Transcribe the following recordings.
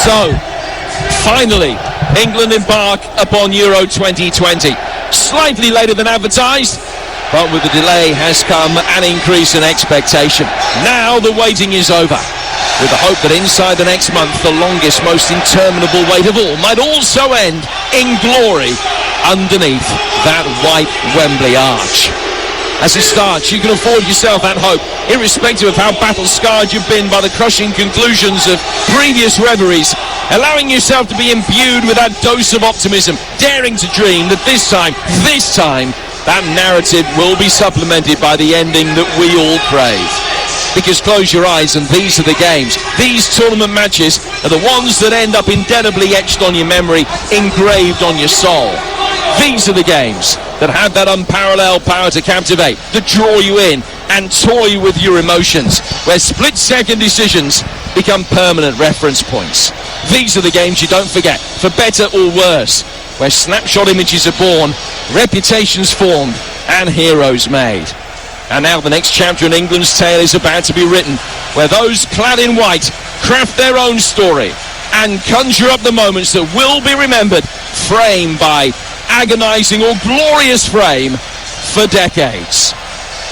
So, finally, England embark upon Euro 2020. Slightly later than advertised, but with the delay has come an increase in expectation. Now the waiting is over, with the hope that inside the next month, the longest, most interminable wait of all might also end in glory underneath that white Wembley arch. As it starts, you can afford yourself that hope, irrespective of how battle-scarred you've been by the crushing conclusions of previous reveries, allowing yourself to be imbued with that dose of optimism, daring to dream that this time, that narrative will be supplemented by the ending that we all crave. Because close your eyes and these are the games. These tournament matches are the ones that end up indelibly etched on your memory, engraved on your soul. These are the games that have that unparalleled power to captivate, to draw you in and toy with your emotions, where split-second decisions become permanent reference points. These are the games you don't forget, for better or worse, where snapshot images are born, reputations formed, and heroes made. And now the next chapter in England's tale is about to be written, where those clad in white craft their own story and conjure up the moments that will be remembered, frame by agonizing or glorious frame, for decades.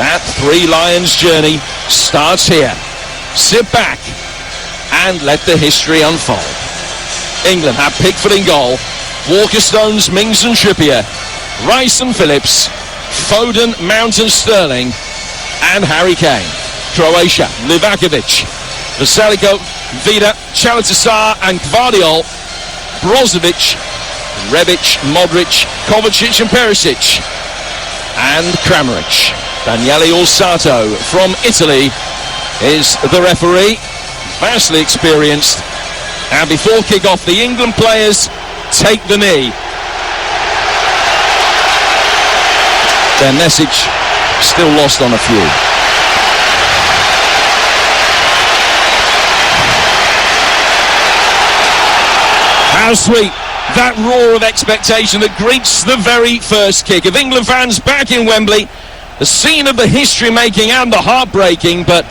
That Three Lions journey starts here. Sit back and let the history unfold. England have Pickford in goal, Walker, Stones, Mings and Trippier, Rice and Phillips, Foden, Mount and Sterling, and Harry Kane. Croatia, Livakovic, Veselko, Vida, Chalatasar and Gvardiol, Brozovic, Rebic, Modric, Kovacic and Perisic, and Kramaric. Daniele Orsato from Italy is the referee, vastly experienced. And before kick-off, the England players take the knee. Their message still lost on a few. How sweet that roar of expectation that greets the very first kick of England fans back in Wembley, the scene of the history-making and the heartbreaking, but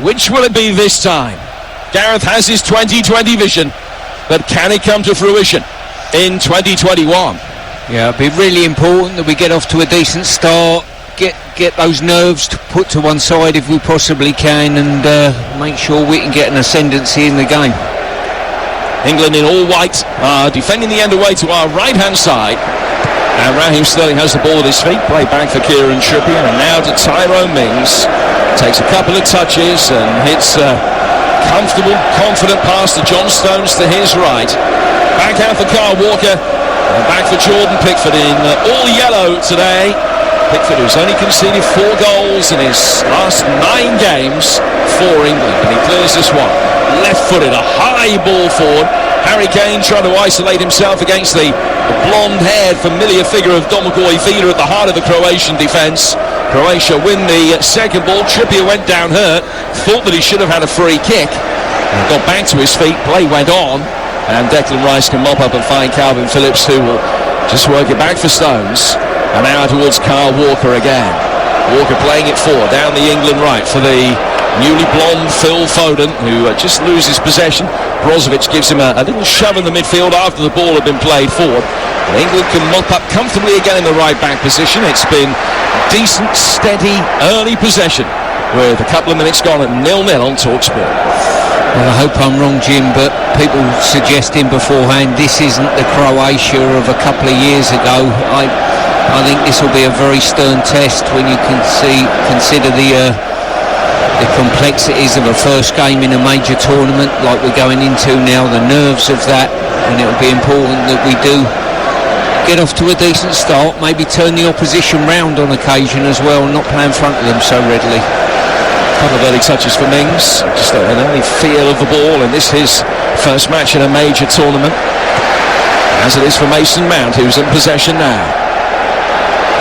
which will it be this time? Gareth has his 2020 vision, but can it come to fruition in 2021? Yeah, it'd be really important that we get off to a decent start, get those nerves put to one side if we possibly can, and make sure we can get an ascendancy in the game. England in all white are defending the end away to our right-hand side. And Raheem Sterling has the ball at his feet. Play back for Kieran Trippier, and now to Tyrone Mings. Takes a couple of touches and hits a comfortable, confident pass to John Stones to his right. Back out for Kyle Walker, and back for Jordan Pickford in all yellow today. Pickford, who's only conceded 4 goals in his last 9 games for England, and he clears this one. Left-footed, a high ball forward. Harry Kane trying to isolate himself against the blonde-haired familiar figure of Domagoj Vida at the heart of the Croatian defence. Croatia win the second ball. Trippier went down hurt, thought that he should have had a free kick, and got back to his feet. Play went on, and Declan Rice can mop up and find Calvin Phillips, who will just work it back for Stones. And now towards Kyle Walker again. Walker playing it forward down the England right for the newly blonde Phil Foden, who just loses possession. Brozovic gives him a little shove in the midfield after the ball had been played forward. And England can mop up comfortably again in the right back position. It's been decent, steady, early possession with a couple of minutes gone at 0-0 on TalkSport. Well, I hope I'm wrong, Jim, but people suggesting beforehand this isn't the Croatia of a couple of years ago. I think this will be a very stern test when you can consider the complexities of a first game in a major tournament like we're going into now, the nerves of that, and it will be important that we do get off to a decent start, maybe turn the opposition round on occasion as well, and not play in front of them so readily. A couple of early touches for Mings, just an early feel of the ball, and this is his first match in a major tournament, as it is for Mason Mount, who's in possession now.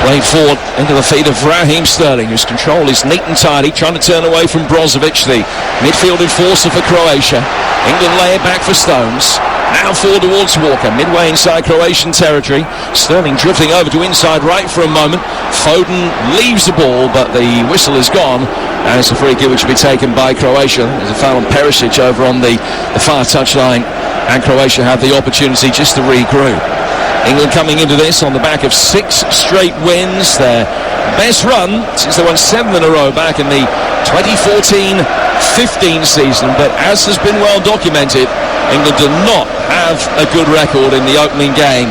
Played forward into the feet of Raheem Sterling, whose control is neat and tidy, trying to turn away from Brozovic, the midfield enforcer for Croatia. England lay it back for Stones. Now forward towards Walker, midway inside Croatian territory. Sterling drifting over to inside right for a moment. Foden leaves the ball, but the whistle is gone, and it's a free kick which will be taken by Croatia. There's a foul on Perisic over on the far touchline and Croatia have the opportunity just to regroup. England coming into this on the back of 6 straight wins, their best run since they won 7 in a row back in the 2014-15 season. But as has been well documented, England do not have a good record in the opening game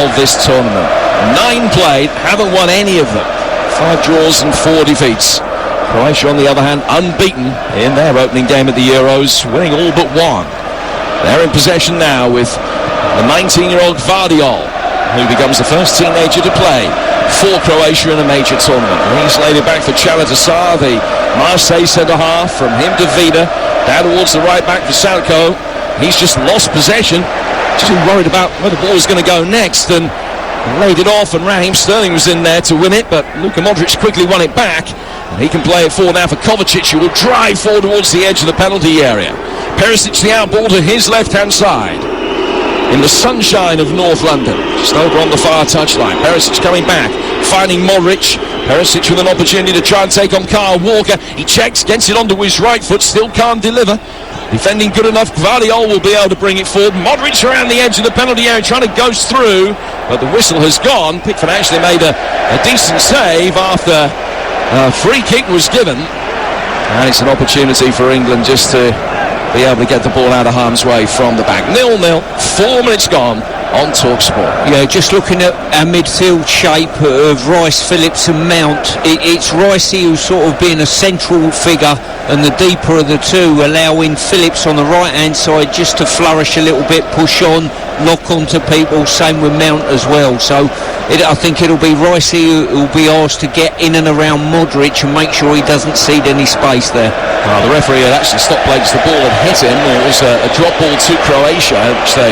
of this tournament. 9 played, haven't won any of them. 5 draws and 4 defeats. Croatia, on the other hand, unbeaten in their opening game at the Euros, winning all but 1. They're in possession now with the 19-year-old Vardiol, who becomes the first teenager to play for Croatia in a major tournament. He's laid it back for Chaladasar, the Marseille centre-half. From him to Vida, down towards the right back for Salko. He's just lost possession, just worried about where the ball was going to go next, and laid it off, and Raheem Sterling was in there to win it, but Luka Modric quickly won it back, and he can play it forward now for Kovacic, who will drive forward towards the edge of the penalty area. Perisic the out ball to his left-hand side in the sunshine of North London, just over on the far touchline. Perisic coming back, finding Modric. Perisic with an opportunity to try and take on Kyle Walker. He checks, gets it onto his right foot, still can't deliver. Defending good enough, Vardiol will be able to bring it forward. Modric around the edge of the penalty area trying to ghost through, but the whistle has gone. Pickford actually made a decent save after a free kick was given, and it's an opportunity for England just to be able to get the ball out of harm's way from the back. 0-0, 4 minutes gone on TalkSport. Yeah, just looking at our midfield shape of Rice, Phillips and Mount, it's Ricey who's sort of being a central figure, and the deeper of the two, allowing Phillips on the right hand side just to flourish a little bit, push on, lock onto people. Same with Mount as well. So I think it'll be Ricey who'll be asked to get in and around Modric and make sure he doesn't cede any space there. The referee had actually stopped play because the ball had hit him. It was a drop ball to Croatia, which they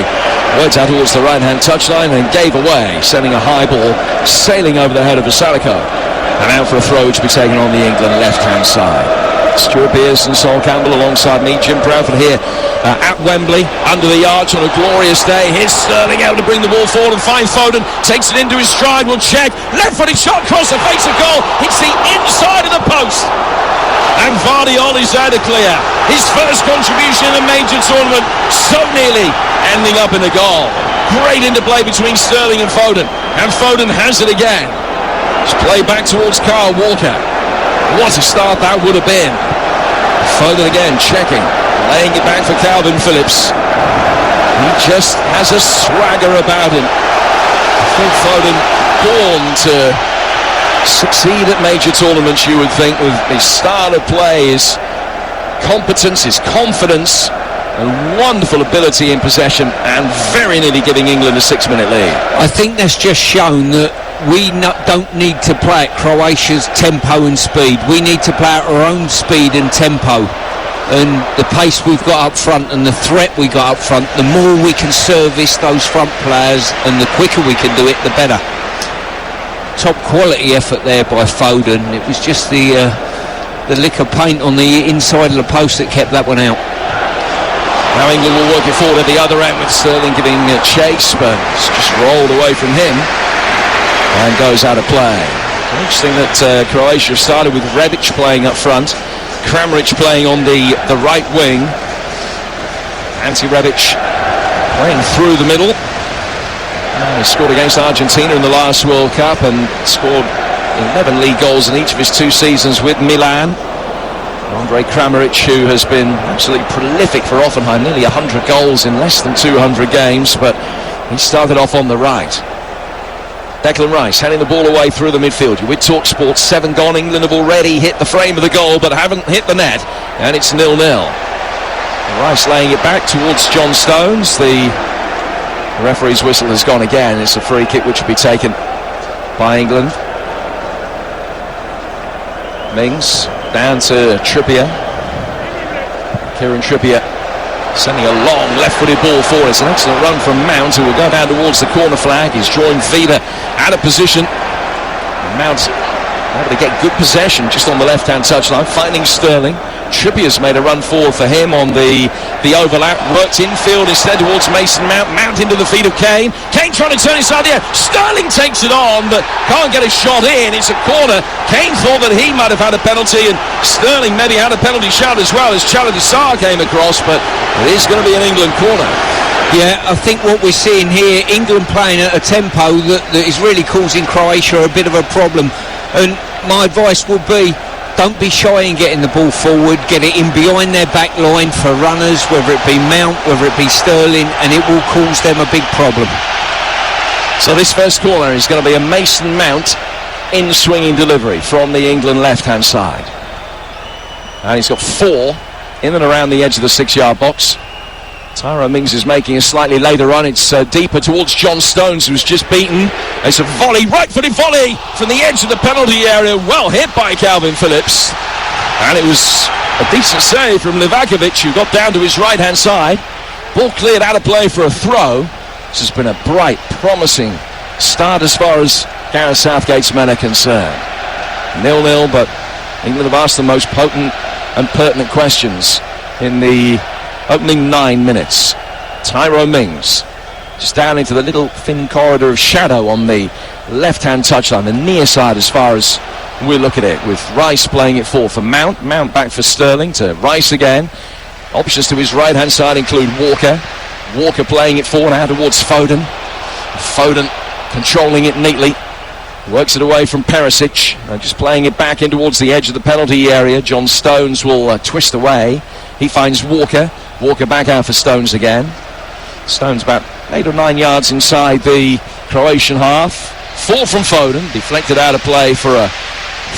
worked out towards the right-hand touchline and gave away, sending a high ball sailing over the head of Vasalico. And out for a throw, which will be taken on the England left-hand side. Stuart Pearce and Sol Campbell alongside me, Jim Proudfoot here at Wembley, under the arch on a glorious day. Here's Sterling able to bring the ball forward and find Foden, takes it into his stride, will check, left-footed shot across the face of goal, hits the inside of the post. And Vardiol is out of clear. His first contribution in a major tournament, so nearly ending up in a goal. Great interplay between Sterling and Foden Foden has it again. It's played back towards Kyle Walker. What a start that would have been. Foden again checking, laying it back for Calvin Phillips. He just has a swagger about him. I think Foden born to succeed at major tournaments, you would think, with his style of play, his competence, his confidence, and wonderful ability in possession, and very nearly giving England a 6-minute lead. I think that's just shown that we don't need to play at Croatia's tempo and speed. We need to play at our own speed and tempo. And the pace we've got up front and the threat we got up front, the more we can service those front players and the quicker we can do it, the better. Top quality effort there by Foden. It was just the lick of paint on the inside of the post that kept that one out. Now England will work it forward at the other end with Sterling giving chase, but it's just rolled away from him and goes out of play. Interesting that Croatia started with Rebic playing up front, Kramaric playing on the right wing, Ante Rebic playing through the middle. He scored against Argentina in the last World Cup and scored 11 league goals in each of his 2 seasons with Milan. Andre Kramaric, who has been absolutely prolific for Hoffenheim, nearly 100 goals in less than 200 games, but he started off on the right. Declan Rice handing the ball away through the midfield. You're with TalkSport, 7 gone. England have already hit the frame of the goal but haven't hit the net, and it's 0-0. Rice laying it back towards John Stones. The referee's whistle has gone again. It's a free kick which will be taken by England. Mings down to Trippier. Kieran Trippier sending a long left-footed ball forward. It's an excellent run from Mount, who will go down towards the corner flag. He's drawing Vida out of position. Mount able to get good possession just on the left-hand touchline, finding Sterling. Trippier's made a run forward for him on the overlap, worked infield instead towards Mason Mount. Mount into the feet of Kane. Kane trying to turn inside the air. Sterling takes it on, but can't get a shot in. It's a corner. Kane thought that he might have had a penalty, and Sterling maybe had a penalty shot as well as Chaladasar came across, but it is going to be an England corner. Yeah, I think what we're seeing here, England playing at a tempo that is really causing Croatia a bit of a problem. And my advice would be, don't be shy in getting the ball forward, get it in behind their back line for runners, whether it be Mount, whether it be Sterling, and it will cause them a big problem. So this first corner is going to be a Mason Mount in swinging delivery from the England left-hand side. And he's got 4 in and around the edge of the 6-yard box. Tyrone Mings is making a slightly later run. It's deeper towards John Stones, who's just beaten. It's a volley, right-footed volley from the edge of the penalty area. Well hit by Calvin Phillips. And it was a decent save from Livakovic, who got down to his right-hand side. Ball cleared out of play for a throw. This has been a bright, promising start as far as Gareth Southgate's men are concerned. 0-0, but England have asked the most potent and pertinent questions in the opening 9 minutes. Tyrone Mings just down into the little thin corridor of shadow on the left-hand touchline, the near side as far as we look at it, with Rice playing it forward for Mount. Mount back for Sterling to Rice again. Options to his right-hand side include Walker. Walker playing it forward out towards Foden. Foden controlling it neatly. Works it away from Perisic. Just playing it back in towards the edge of the penalty area. John Stones will twist away. He finds Walker. Walker back out for Stones again. Stones about 8 or 9 yards inside the Croatian half. 4 from Foden. Deflected out of play for a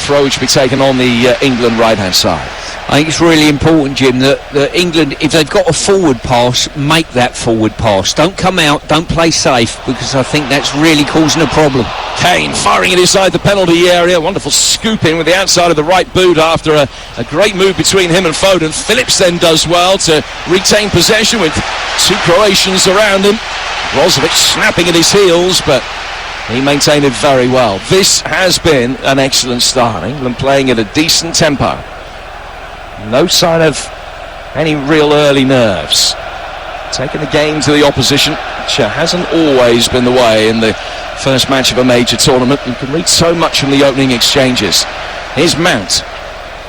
throw which will be taken on the England right-hand side. I think it's really important, Jim, that England, if they've got a forward pass, make that forward pass. Don't come out, don't play safe, because I think that's really causing a problem. Kane firing it inside the penalty area. Wonderful scooping with the outside of the right boot after a great move between him and Foden. Phillips then does well to retain possession with 2 Croatians around him. Brozovic snapping at his heels, but he maintained it very well. This has been an excellent start. England playing at a decent tempo. No sign of any real early nerves. Taking the game to the opposition, which hasn't always been the way in the first match of a major tournament. You can read so much from the opening exchanges. Here's Mount.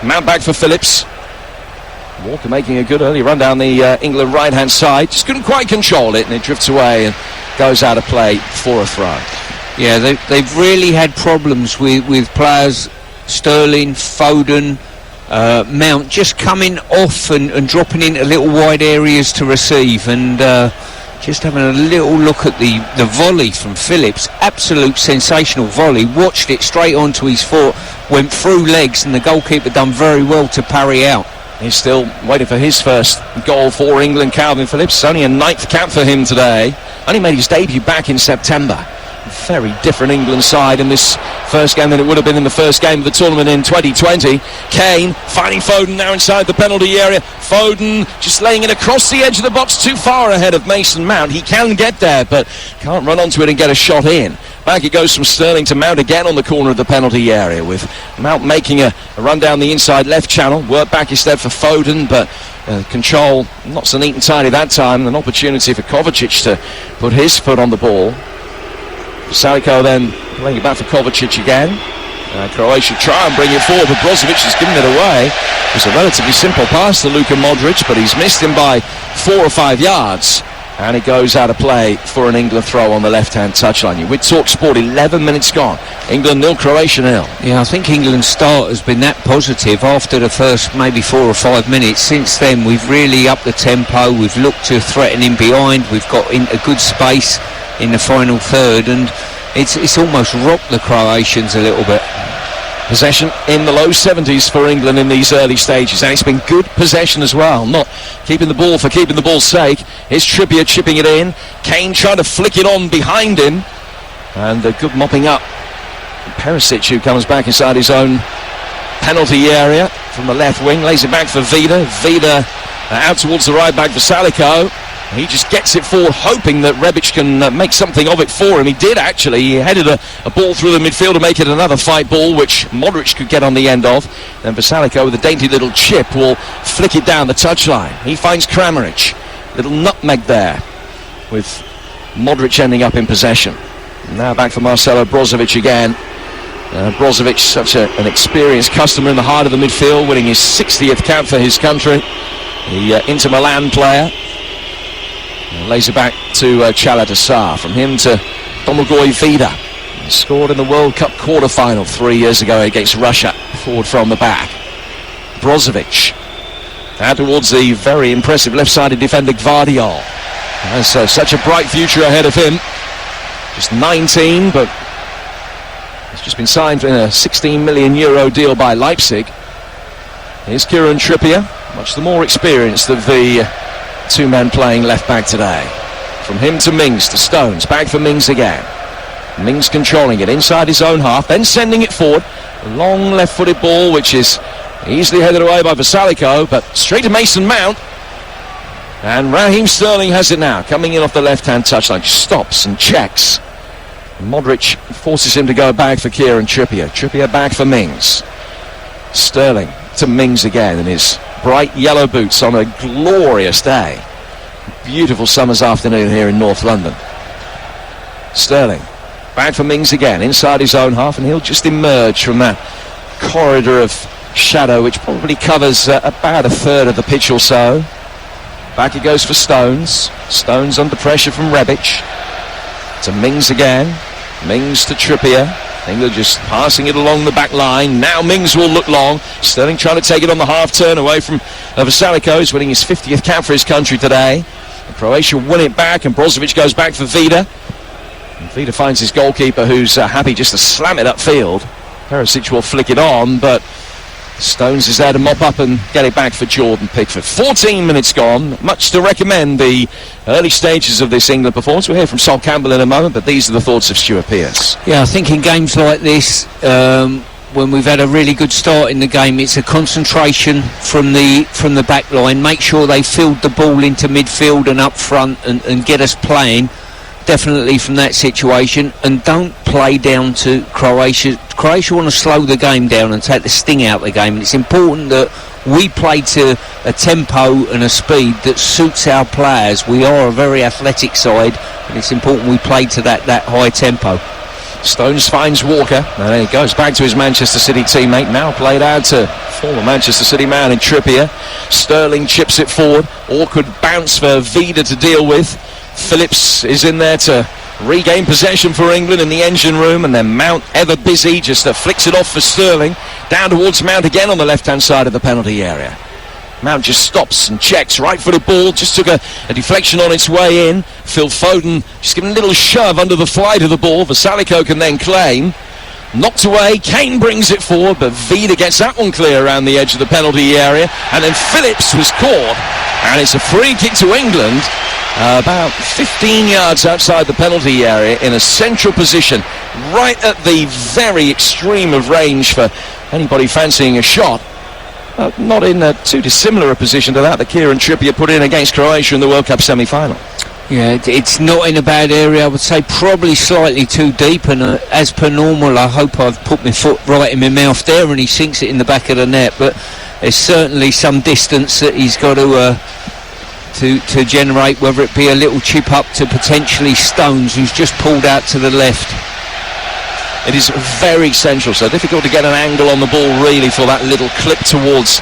Mount back for Phillips. Walker making a good early run down the England right-hand side. Just couldn't quite control it, and it drifts away and goes out of play for a throw. Yeah, they've really had problems with players, Sterling, Foden, Mount, just coming off and dropping into little wide areas to receive, and just having a little look at the volley from Phillips. Absolute sensational volley. Watched it straight onto his foot, went through legs, and the goalkeeper done very well to parry out. He's still waiting for his first goal for England, Calvin Phillips. Only a 9th cap for him today. Only made his debut back in September. Very different England side in this first game than it would have been in the first game of the tournament in 2020. Kane finding Foden now inside the penalty area. Foden just laying it across the edge of the box, too far ahead of Mason Mount. He can get there, but can't run onto it and get a shot in. Back it goes from Sterling to Mount again on the corner of the penalty area, with Mount making a run down the inside left channel. Work back instead for Foden, but control not so neat and tidy that time. An opportunity for Kovacic to put his foot on the ball. Saliko then playing it back for Kovacic again. Croatia try and bring it forward, but Brozovic has given it away. It's a relatively simple pass to Luka Modric, but he's missed him by 4 or 5 yards. And it goes out of play for an England throw on the left-hand touchline. With TalkSport, 11 minutes gone. England 0, Croatia 0. Yeah, I think England's start has been that positive after the first maybe 4 or 5 minutes. Since then, we've really upped the tempo. We've looked to threaten in behind. We've got into good space in the final third, and it's almost rocked the Croatians a little bit. Possession in the low 70s for England in these early stages, and it's been good possession as well, not keeping the ball for keeping the ball's sake. Here's Trippier chipping it in. Kane trying to flick it on behind him, and a good mopping up. Perisic, who comes back inside his own penalty area from the left wing, lays it back for Vida. Vida out towards the right back for Saliko. He just gets it forward, hoping that Rebic can make something of it for him. He did, actually. He headed a ball through the midfield to make it another fight ball, which Modric could get on the end of. Then Vesaliko, with a dainty little chip, will flick it down the touchline. He finds Kramaric. Little nutmeg there, with Modric ending up in possession. Now back for Marcelo Brozovic again. Brozovic, such an experienced customer in the heart of the midfield, winning his 60th cap for his country. The Inter Milan player. Lays it back to Chaladassar. From him to Domagoj Vida. He scored in the World Cup quarter-final 3 years ago against Russia. Forward from the back. Brozovic. Out towards the very impressive left-sided defender Gvardiol. Has such a bright future ahead of him. Just 19, but he's just been signed in a €16 million deal by Leipzig. Here's Kieran Trippier, much the more experienced of the two men playing left-back today. From him to Mings, to Stones, back for Mings again. Mings controlling it inside his own half, then sending it forward. A long left-footed ball, which is easily headed away by Vasilico, but straight to Mason Mount. And Raheem Sterling has it now, coming in off the left-hand touchline. Stops and checks. Modric forces him to go back for Kieran Trippier. Trippier back for Mings. Sterling to Mings again in his bright yellow boots on a glorious day. Beautiful summer's afternoon here in North London. Sterling back for Mings again, inside his own half, and he'll just emerge from that corridor of shadow, which probably covers about a third of the pitch or so. Back it goes for Stones. Stones under pressure from Rebic. To Mings again. Mings to Trippier. England just passing it along the back line. Now Mings will look long. Sterling trying to take it on the half turn away from Vasilico. He's winning his 50th cap for his country today. And Croatia win it back, and Brozovic goes back for Vida. And Vida finds his goalkeeper, who's happy just to slam it upfield. Perisic will flick it on, but Stones is there to mop up and get it back for Jordan Pickford. 14 minutes gone. Much to recommend the early stages of this England performance. We'll hear from Sol Campbell in a moment, but these are the thoughts of Stuart Pearce. Yeah, I think in games like this, when we've had a really good start in the game, it's a concentration from the back line. Make sure they field the ball into midfield and up front and get us playing. Definitely from that situation, and don't play down to Croatia. Croatia want to slow the game down and take the sting out of the game, and it's important that we play to a tempo and a speed that suits our players. We are a very athletic side, and it's important we play to that high tempo. Stones finds Walker, and then he goes back to his Manchester City teammate, now played out to former Manchester City man in Trippier. Sterling chips it forward. Awkward bounce for Vida to deal with. Phillips is in there to regain possession for England in the engine room, and then Mount, ever busy, just flicks it off for Sterling. Down towards Mount again on the left-hand side of the penalty area. Mount just stops and checks. Right-footed ball, just took a deflection on its way in. Phil Foden just giving a little shove under the flight of the ball. Vasilico can then claim. Knocked away, Kane brings it forward, but Vida gets that one clear around the edge of the penalty area, and then Phillips was caught, and it's a free kick to England. About 15 yards outside the penalty area in a central position, right at the very extreme of range for anybody fancying a shot. Not in a too dissimilar a position to that Kieran Trippier put in against Croatia in the World Cup semi-final. Yeah, it's not in a bad area. I would say probably slightly too deep, and as per normal, I hope I've put my foot right in my mouth there and he sinks it in the back of the net, but there's certainly some distance that he's got to generate, whether it be a little chip up to potentially Stones, who's just pulled out to the left. It is very central, so difficult to get an angle on the ball really for that little clip towards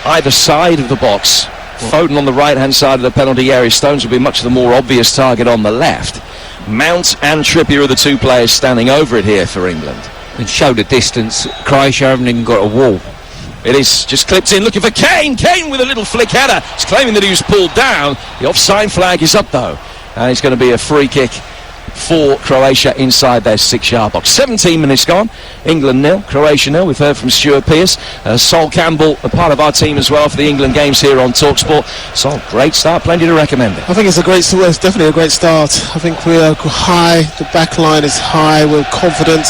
either side of the box. Foden on the right-hand side of the penalty area. Stones will be much the more obvious target on the left. Mount and Trippier are the two players standing over it here for England. And show the distance. Croatia haven't even got a wall. It is just clipped in, looking for Kane. Kane with a little flick header. He's claiming that he was pulled down. The offside flag is up though, and it's going to be a free kick for Croatia inside their 6-yard box. 17 minutes gone. England 0, Croatia 0. We've heard from Stuart Pearce. Sol Campbell, a part of our team as well for the England games here on TalkSport. Sol, great start. Plenty to recommend it. I think it's definitely a great start. I think we are high. The back line is high. We're confident.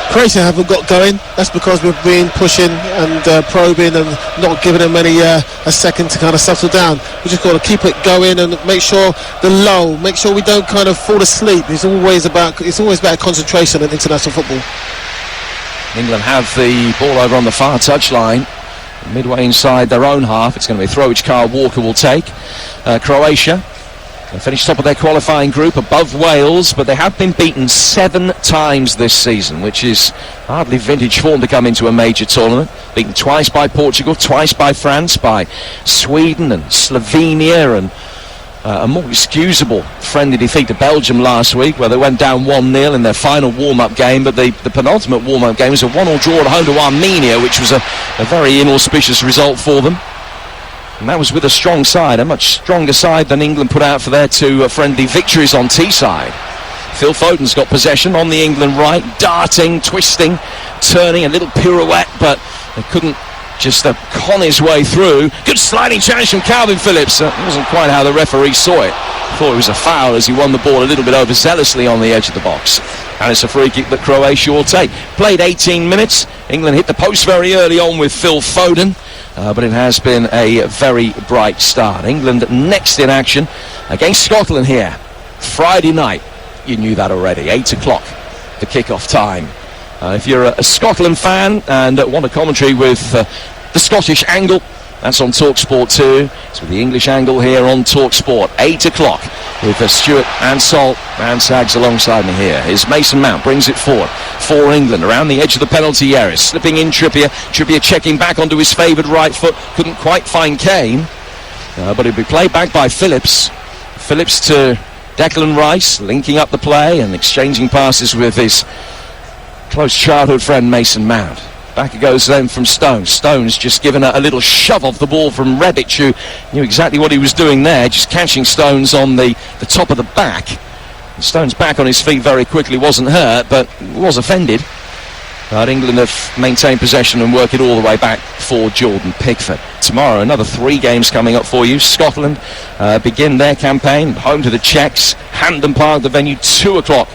Croatia haven't got going. That's because we've been pushing and probing and not giving them a second to kind of settle down. We just got to keep it going and make sure make sure we don't kind of fall asleep. It's always about concentration in international football. England have the ball over on the far touchline, midway inside their own half. It's going to be a throw which Kyle Walker will take. Croatia they finished top of their qualifying group, above Wales, but they have been beaten 7 times this season, which is hardly vintage form to come into a major tournament. Beaten twice by Portugal, twice by France, by Sweden and Slovenia, and a more excusable friendly defeat to Belgium last week, where they went down 1-0 in their final warm-up game, but the penultimate warm-up game was a 1-1 draw at home to Armenia, which was a very inauspicious result for them. And that was with a strong side, a much stronger side than England put out for their two friendly victories on Teesside. Phil Foden's got possession on the England right, darting, twisting, turning, a little pirouette, but they couldn't just con his way through. Good sliding challenge from Calvin Phillips. It wasn't quite how the referee saw it. Thought it was a foul as he won the ball a little bit overzealously on the edge of the box. And it's a free kick that Croatia will take. Played 18 minutes. England hit the post very early on with Phil Foden. But it has been a very bright start. England next in action against Scotland here. Friday night. You knew that already. 8 o'clock, the kick-off time. If you're a Scotland fan and want a commentary with the Scottish angle, that's on TalkSport 2. It's with the English angle here on TalkSport. 8 o'clock with Stuart and Salt and Sags alongside me here. Here's Mason Mount, brings it forward for England around the edge of the penalty area. Slipping in Trippier. Trippier checking back onto his favoured right foot. Couldn't quite find Kane. But it'll be played back by Phillips. Phillips to Declan Rice, linking up the play and exchanging passes with his close childhood friend Mason Mount. Back it goes then from Stones. Stones just given a little shove off the ball from Rebic, who knew exactly what he was doing there, just catching Stones on the top of the back. And Stones back on his feet very quickly, wasn't hurt, but was offended. But England have maintained possession and work it all the way back for Jordan Pickford. Tomorrow, another 3 games coming up for you. Scotland begin their campaign, home to the Czechs. Hampden Park, the venue, 2 o'clock.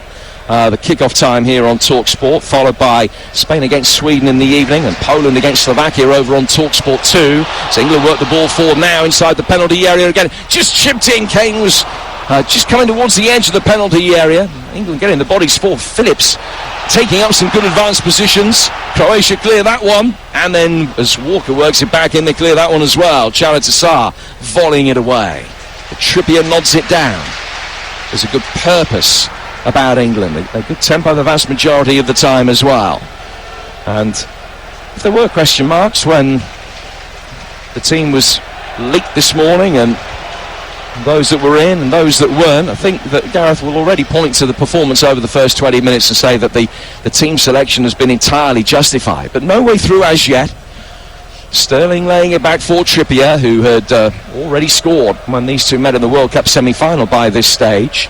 The kick-off time here on TalkSport, followed by Spain against Sweden in the evening and Poland against Slovakia over on TalkSport 2. So England work the ball forward now inside the penalty area again. Just chipped in. Kane was just coming towards the edge of the penalty area. England getting the bodies for Phillips, taking up some good advanced positions. Croatia clear that one, and then as Walker works it back in, they clear that one as well. Chalatassar volleying it away. The Trippier nods it down. There's a good purpose about England, a good tempo the vast majority of the time as well. And if there were question marks when the team was leaked this morning, and those that were in and those that weren't, I think that Gareth will already point to the performance over the first 20 minutes and say that the team selection has been entirely justified, but no way through as yet. Sterling laying it back for Trippier, who had already scored when these two met in the World Cup semi-final by this stage.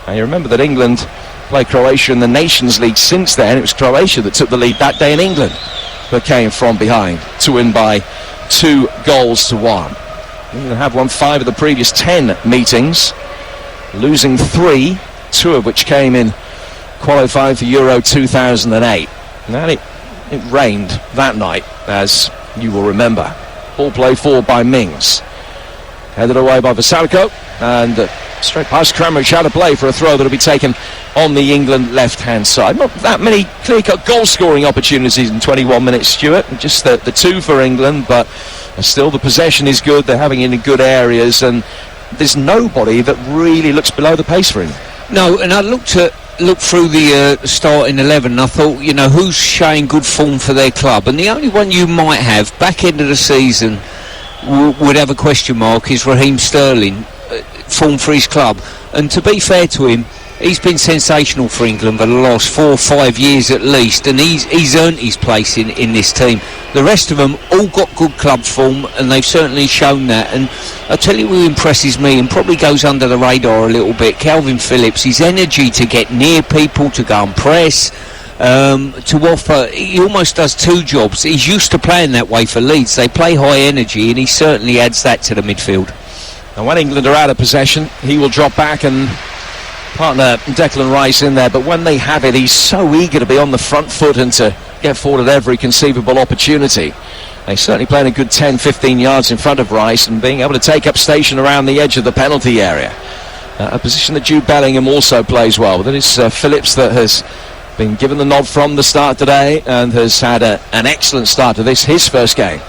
And you remember that England played Croatia in the Nations League since then. It was Croatia that took the lead that day in England, but came from behind to win by 2-1. England have won 5 of the previous 10 meetings, losing 3, 2 of which came in qualifying for Euro 2008. Now it rained that night, as you will remember. Ball played forward by Mings. Headed away by Vasalko, and straight past Kramaric out of play for a throw that will be taken on the England left-hand side. Not that many clear-cut goal-scoring opportunities in 21 minutes, Stuart. Just the 2 for England, but still the possession is good. They're having it in good areas, and there's nobody that really looks below the pace for him. No, and I looked through the starting 11 and I thought, who's showing good form for their club? And the only one you might have back end of the season would have a question mark is Raheem Sterling, form for his club. And to be fair to him, he's been sensational for England for the last 4 or 5 years at least, and he's earned his place in this team. The rest of them all got good club form, and they've certainly shown that. And I tell you who impresses me and probably goes under the radar a little bit, Calvin Phillips. His energy to get near people, to go and press, to offer. He almost does 2 jobs. He's used to playing that way for Leeds. They play high energy, and he certainly adds that to the midfield. And when England are out of possession, he will drop back and partner Declan Rice in there. But when they have it, he's so eager to be on the front foot and to get forward at every conceivable opportunity. They certainly playing a good 10-15 yards in front of Rice and being able to take up station around the edge of the penalty area. A position that Jude Bellingham also plays well. That is Phillips that has been given the nod from the start today and has had an excellent start to this, his first game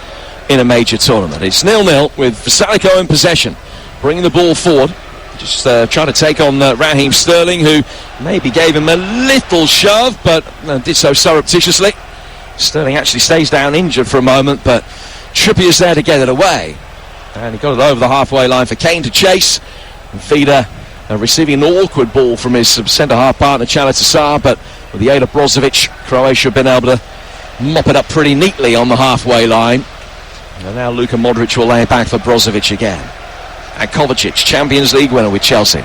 in a major tournament. It's 0-0 with Vasalko in possession, bringing the ball forward, just trying to take on Raheem Sterling, who maybe gave him a little shove, but did so surreptitiously. Sterling actually stays down injured for a moment, but Trippier's there to get it away. And he got it over the halfway line for Kane to chase. Vida receiving an awkward ball from his centre-half partner, Chalatasar, but with the aid of Brozovic, Croatia have been able to mop it up pretty neatly on the halfway line. And now Luka Modric will lay it back for Brozovic again. And Kovacic, Champions League winner with Chelsea,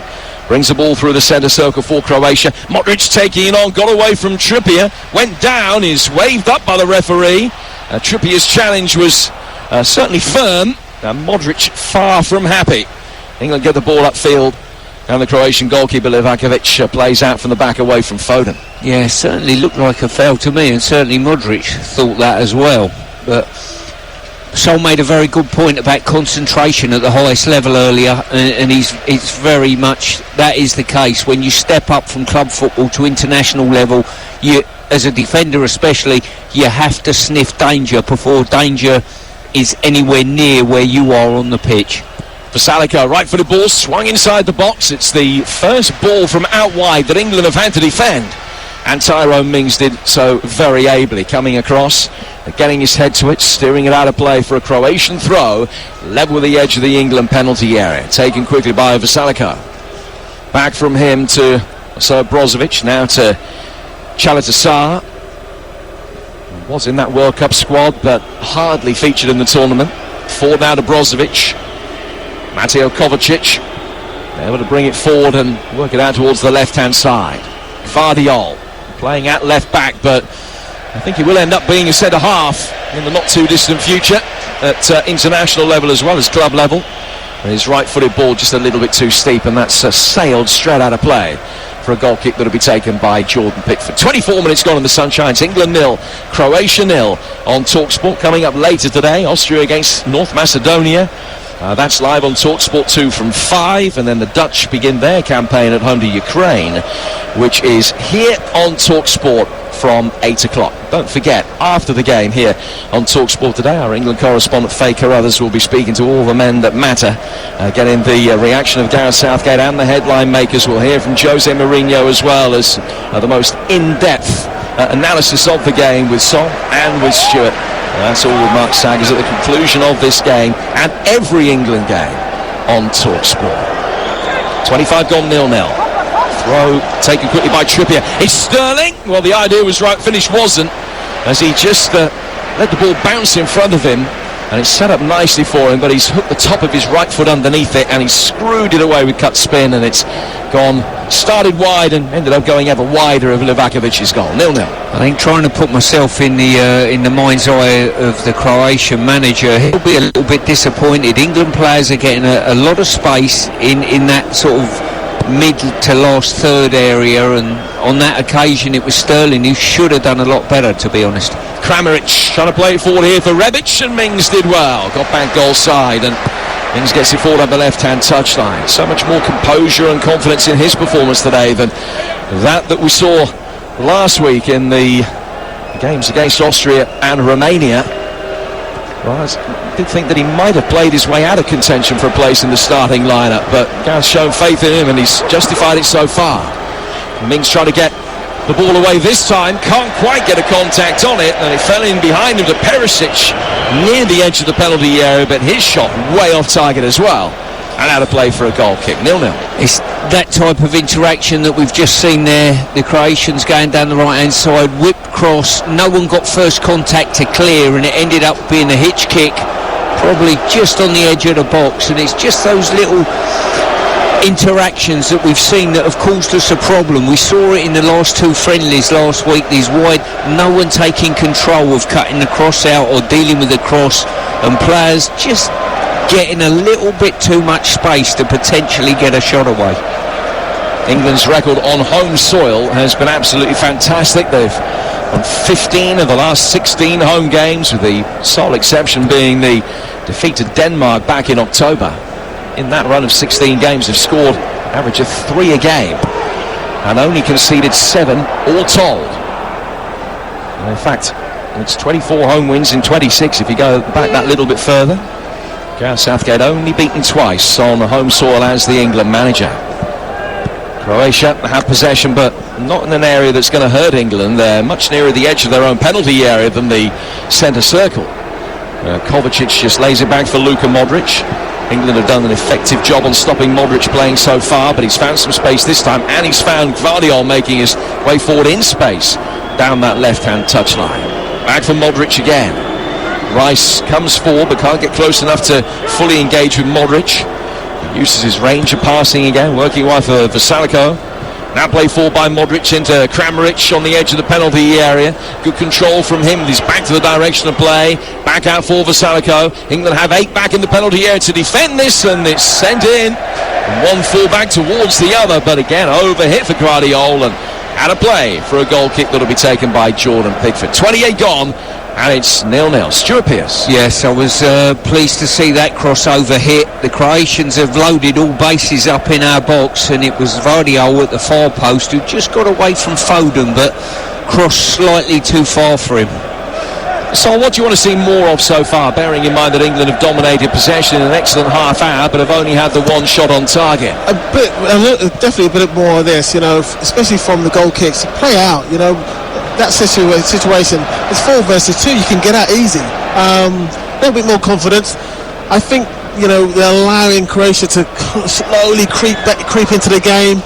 brings the ball through the centre circle for Croatia. Modric taking it on, got away from Trippier, went down, is waved up by the referee. Trippier's challenge was certainly firm, and Modric far from happy. England get the ball upfield, and the Croatian goalkeeper Livakovic plays out from the back away from Foden. Yeah, certainly looked like a foul to me, and certainly Modric thought that as well. But Sol made a very good point about concentration at the highest level earlier, and it's very much that is the case. When you step up from club football to international level, you, as a defender especially, you have to sniff danger before danger is anywhere near where you are on the pitch. Vasalico, right-footed ball, swung inside the box. It's the first ball from out wide that England have had to defend. And Tyrone Mings did so very ably, coming across, getting his head to it, steering it out of play for a Croatian throw, level with the edge of the England penalty area, taken quickly by Vasalico. Back from him to Brozovic, now to Chalatasar. Was in that World Cup squad, but hardly featured in the tournament. Forward now to Brozovic. Mateo Kovacic, able to bring it forward and work it out towards the left-hand side. Vardiol playing at left back, but I think he will end up being a centre-half in the not-too-distant future at international level as well as club level. His right-footed ball just a little bit too steep, and that's sailed straight out of play for a goal kick that will be taken by Jordan Pickford. 24 minutes gone in the sunshine. It's England 0, Croatia 0 on TalkSport. Coming up later today, Austria against North Macedonia. That's live on TalkSport 2 from 5, and then the Dutch begin their campaign at home to Ukraine, which is here on TalkSport from 8 o'clock. Don't forget, after the game here on TalkSport today, our England correspondent Faye Carruthers will be speaking to all the men that matter, getting the reaction of Gareth Southgate and the headline makers. We'll hear from Jose Mourinho as well as the most in-depth analysis of the game with Sol and with Stuart. That's all with Mark Saggers at the conclusion of this game and every England game on TalkSport. 25 gone 0-0. Throw taken quickly by Trippier. It's Sterling. Well, the idea was right, finish wasn't, as he just let the ball bounce in front of him, and it's set up nicely for him, but he's hooked the top of his right foot underneath it, and he screwed it away with cut spin, and it's gone, started wide and ended up going ever wider of Livakovic's goal. 0-0. I think trying to put myself in the mind's eye of the Croatian manager, he'll be a little bit disappointed. England players are getting a lot of space in that sort of mid to last third area, and on that occasion it was Sterling who should have done a lot better, to be honest. Kramaric trying to play it forward here for Rebic, and Mings did well. Got back goal side, and Mings gets it forward up the left-hand touchline. So much more composure and confidence in his performance today than that we saw last week in the games against Austria and Romania. Well, I did think that he might have played his way out of contention for a place in the starting lineup, but Gareth's shown faith in him and he's justified it so far. Mings trying to get the ball away this time, can't quite get a contact on it, and it fell in behind him to Perisic near the edge of the penalty area, but his shot way off target as well, and out of play for a goal kick. 0-0. It's that type of interaction that we've just seen there. The Croatians going down the right hand side, whipped cross, no one got first contact to clear, and it ended up being a hitch kick, probably just on the edge of the box. And it's just those little interactions that we've seen that have caused us a problem. We saw it in the last two friendlies last week, these wide, no one taking control of cutting the cross out or dealing with the cross, and players just getting a little bit too much space to potentially get a shot away. England's record on home soil has been absolutely fantastic. They've won 15 of the last 16 home games, with the sole exception being the defeat to Denmark back in October. In that run of 16 games, they've scored an average of 3 a game and only conceded 7 all told. And in fact, it's 24 home wins in 26 if you go back that little bit further. Gareth Southgate only beaten twice on home soil as the England manager. Croatia have possession, but not in an area that's going to hurt England. They're much nearer the edge of their own penalty area than the centre circle. Kovacic just lays it back for Luka Modric. England have done an effective job on stopping Modric playing so far, but he's found some space this time, and he's found Gvardiol making his way forward in space down that left-hand touchline. Back for Modric again. Rice comes forward but can't get close enough to fully engage with Modric. He uses his range of passing again, working wide for Vasalico. Now play forward by Modric into Kramaric on the edge of the penalty area. Good control from him. He's back to the direction of play. Back out for Vasalico. England have 8 back in the penalty area to defend this, and it's sent in. And one full back towards the other, but again over hit for Gvardiol, and out of play for a goal kick that'll be taken by Jordan Pickford. 28 gone, and it's 0-0. Stuart Pearce. Yes, I was pleased to see that crossover hit. The Croatians have loaded all bases up in our box, and it was Gvardiol at the far post who just got away from Foden but crossed slightly too far for him. So what do you want to see more of so far, bearing in mind that England have dominated possession in an excellent half hour but have only had the one shot on target? Definitely a bit more of this, especially from the goal kicks. Play out, that situation. It's 4 versus 2. You can get out easy. A little bit more confidence. I think they're allowing Croatia to slowly creep into the game.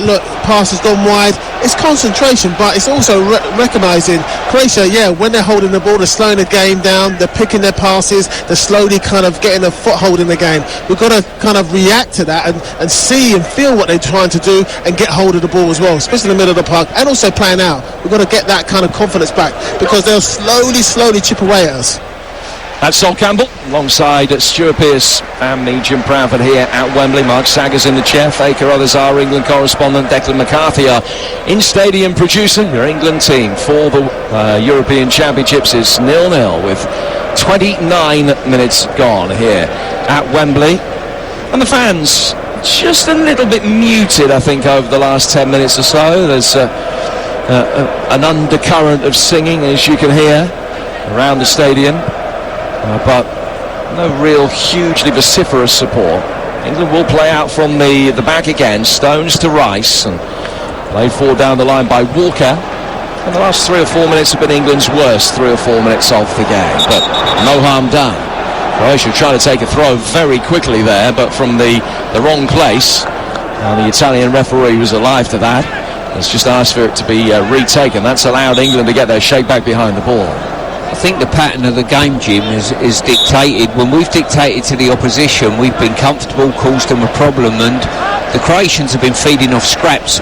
Look, pass has gone wide. It's concentration, but it's also recognising Croatia, when they're holding the ball, they're slowing the game down, they're picking their passes, they're slowly kind of getting a foothold in the game. We've got to kind of react to that and see and feel what they're trying to do and get hold of the ball as well, especially in the middle of the park, and also playing out. We've got to get that kind of confidence back, because they'll slowly chip away at us. That's Sol Campbell alongside Stuart Pearce and me, Jim Proudfoot, here at Wembley. Mark Saggers in the chair, Faker others, our England correspondent Declan McCarthy, our in-stadium producer. Your England team for the European Championships is 0-0 with 29 minutes gone here at Wembley. And the fans just a little bit muted, I think, over the last 10 minutes or so. There's an undercurrent of singing, as you can hear, around the stadium. But no real hugely vociferous support. England will play out from the back again. Stones to Rice, and played forward down the line by Walker. And the last 3 or 4 minutes have been England's worst 3 or 4 minutes of the game, but no harm done. Croatia trying to take a throw very quickly there, but from the wrong place. And the Italian referee was alive to that. Has just asked for it to be retaken. That's allowed England to get their shape back behind the ball. I think the pattern of the game, Jim, is dictated. When we've dictated to the opposition, we've been comfortable, caused them a problem, and the Croatians have been feeding off scraps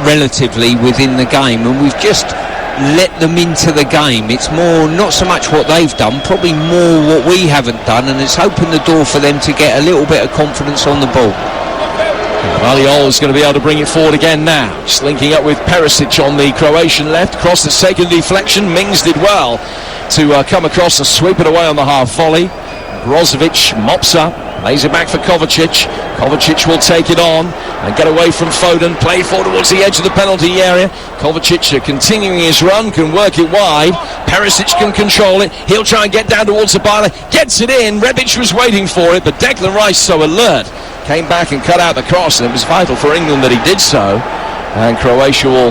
relatively within the game, and we've just let them into the game. It's more, not so much what they've done, probably more what we haven't done, and it's opened the door for them to get a little bit of confidence on the ball. Gvardiol is going to be able to bring it forward again now. Just linking up with Perisic on the Croatian left. Cross that's taken deflection. Mings did well to come across and sweep it away on the half volley. Brozovic mops up, lays it back for Kovacic. Kovacic will take it on and get away from Foden. Play forward towards the edge of the penalty area. Kovacic continuing his run, can work it wide. Perisic can control it. He'll try and get down towards the byline. Gets it in. Rebic was waiting for it, but Declan Rice, so alert, came back and cut out the cross, and it was vital for England that he did so. And Croatia will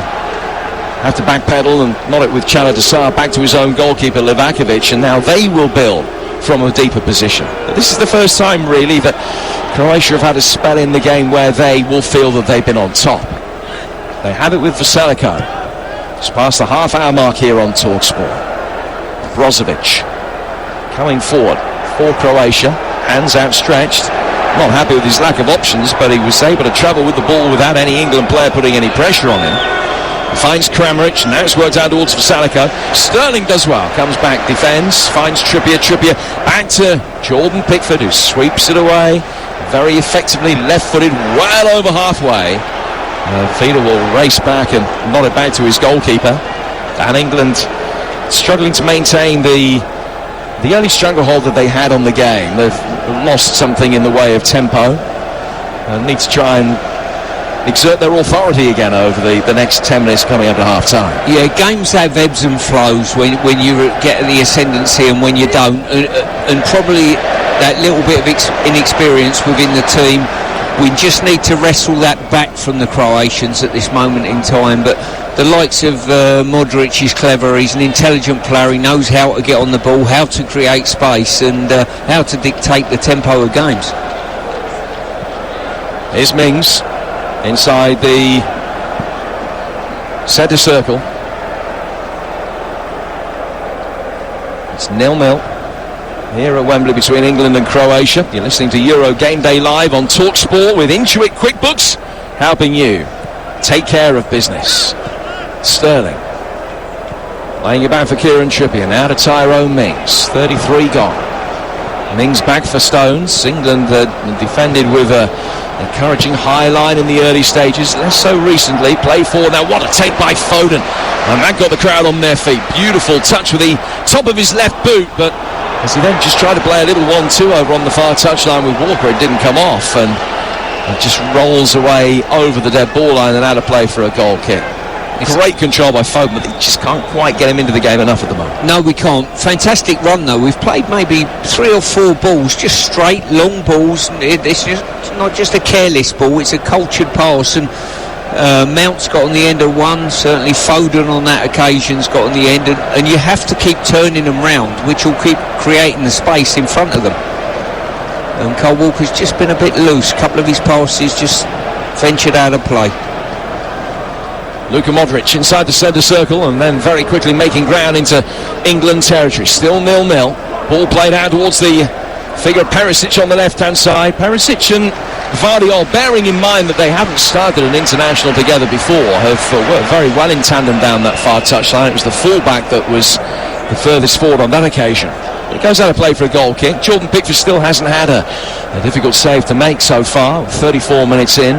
have to backpedal and knot it with Chaladasar back to his own goalkeeper Livakovic, and now they will build from a deeper position. But this is the first time really that Croatia have had a spell in the game where they will feel that they've been on top. They have it with Vasilico. It's past the half-hour mark here on TalkSport. Brozovic coming forward for Croatia, hands outstretched. Not happy with his lack of options, but he was able to travel with the ball without any England player putting any pressure on him. He finds Kramaric, now it's worked out towards Vasalico. Sterling does well, comes back, defends, finds Trippier back to Jordan Pickford, who sweeps it away very effectively, left-footed, well over halfway. Fida will race back and knot it back to his goalkeeper. And England struggling to maintain the early stranglehold that they had on the game. They've lost something in the way of tempo and need to try and exert their authority again over the next 10 minutes coming up to half time. Yeah, games have ebbs and flows when you get the ascendancy and when you don't, and probably that little bit of inexperience within the team We just need to wrestle that back from the Croatians at this moment in time. But the likes of Modric is clever. He's an intelligent player. He knows how to get on the ball, how to create space, and how to dictate the tempo of games. Here's Mings inside the centre circle. It's 0-0 here at Wembley between England and Croatia. You're listening to Euro Game Day Live on TalkSport with Intuit QuickBooks, helping you take care of business. Sterling laying it back for Kieran Trippier, now to Tyrone Mings. 33 gone. Mings back for Stones. England defended with a encouraging high line in the early stages, less so recently. Play forward now. What a take by Foden, and that got the crowd on their feet. Beautiful touch with the top of his left boot, but as he then just tried to play a little 1-2 over on the far touchline with Walker, it didn't come off, and it just rolls away over the dead ball line and out of play for a goal kick. Great control by Foden, but they just can't quite get him into the game enough at the moment. No, we can't. Fantastic run though. We've played maybe 3 or 4 balls, just straight long balls. It's not just a careless ball, it's a cultured pass, and Mount's got on the end of one. Certainly Foden on that occasion's got on the end, and you have to keep turning them round, which will keep creating the space in front of them. And Cole Walker's just been a bit loose. A couple of his passes just ventured out of play. Luka Modric inside the centre circle, and then very quickly making ground into England territory. Still 0-0. Ball played out towards the figure of Perisic on the left-hand side. Perisic and Vardiol, bearing in mind that they haven't started an international together before, have worked very well in tandem down that far touchline. It was the full-back that was the furthest forward on that occasion. It goes out of play for a goal kick. Jordan Pickford still hasn't had a difficult save to make so far, 34 minutes in,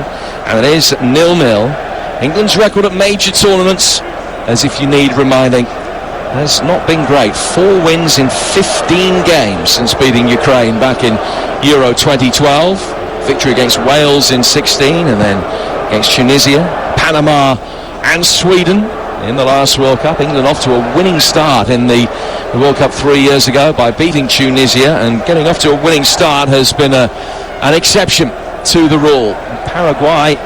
and it is 0-0. England's record at major tournaments, as if you need reminding, has not been great. 4 wins in 15 games since beating Ukraine back in Euro 2012. Victory against Wales in 16, and then against Tunisia, Panama and Sweden in the last World Cup. England off to a winning start in the World Cup 3 years ago by beating Tunisia, and getting off to a winning start has been an exception to the rule. Paraguay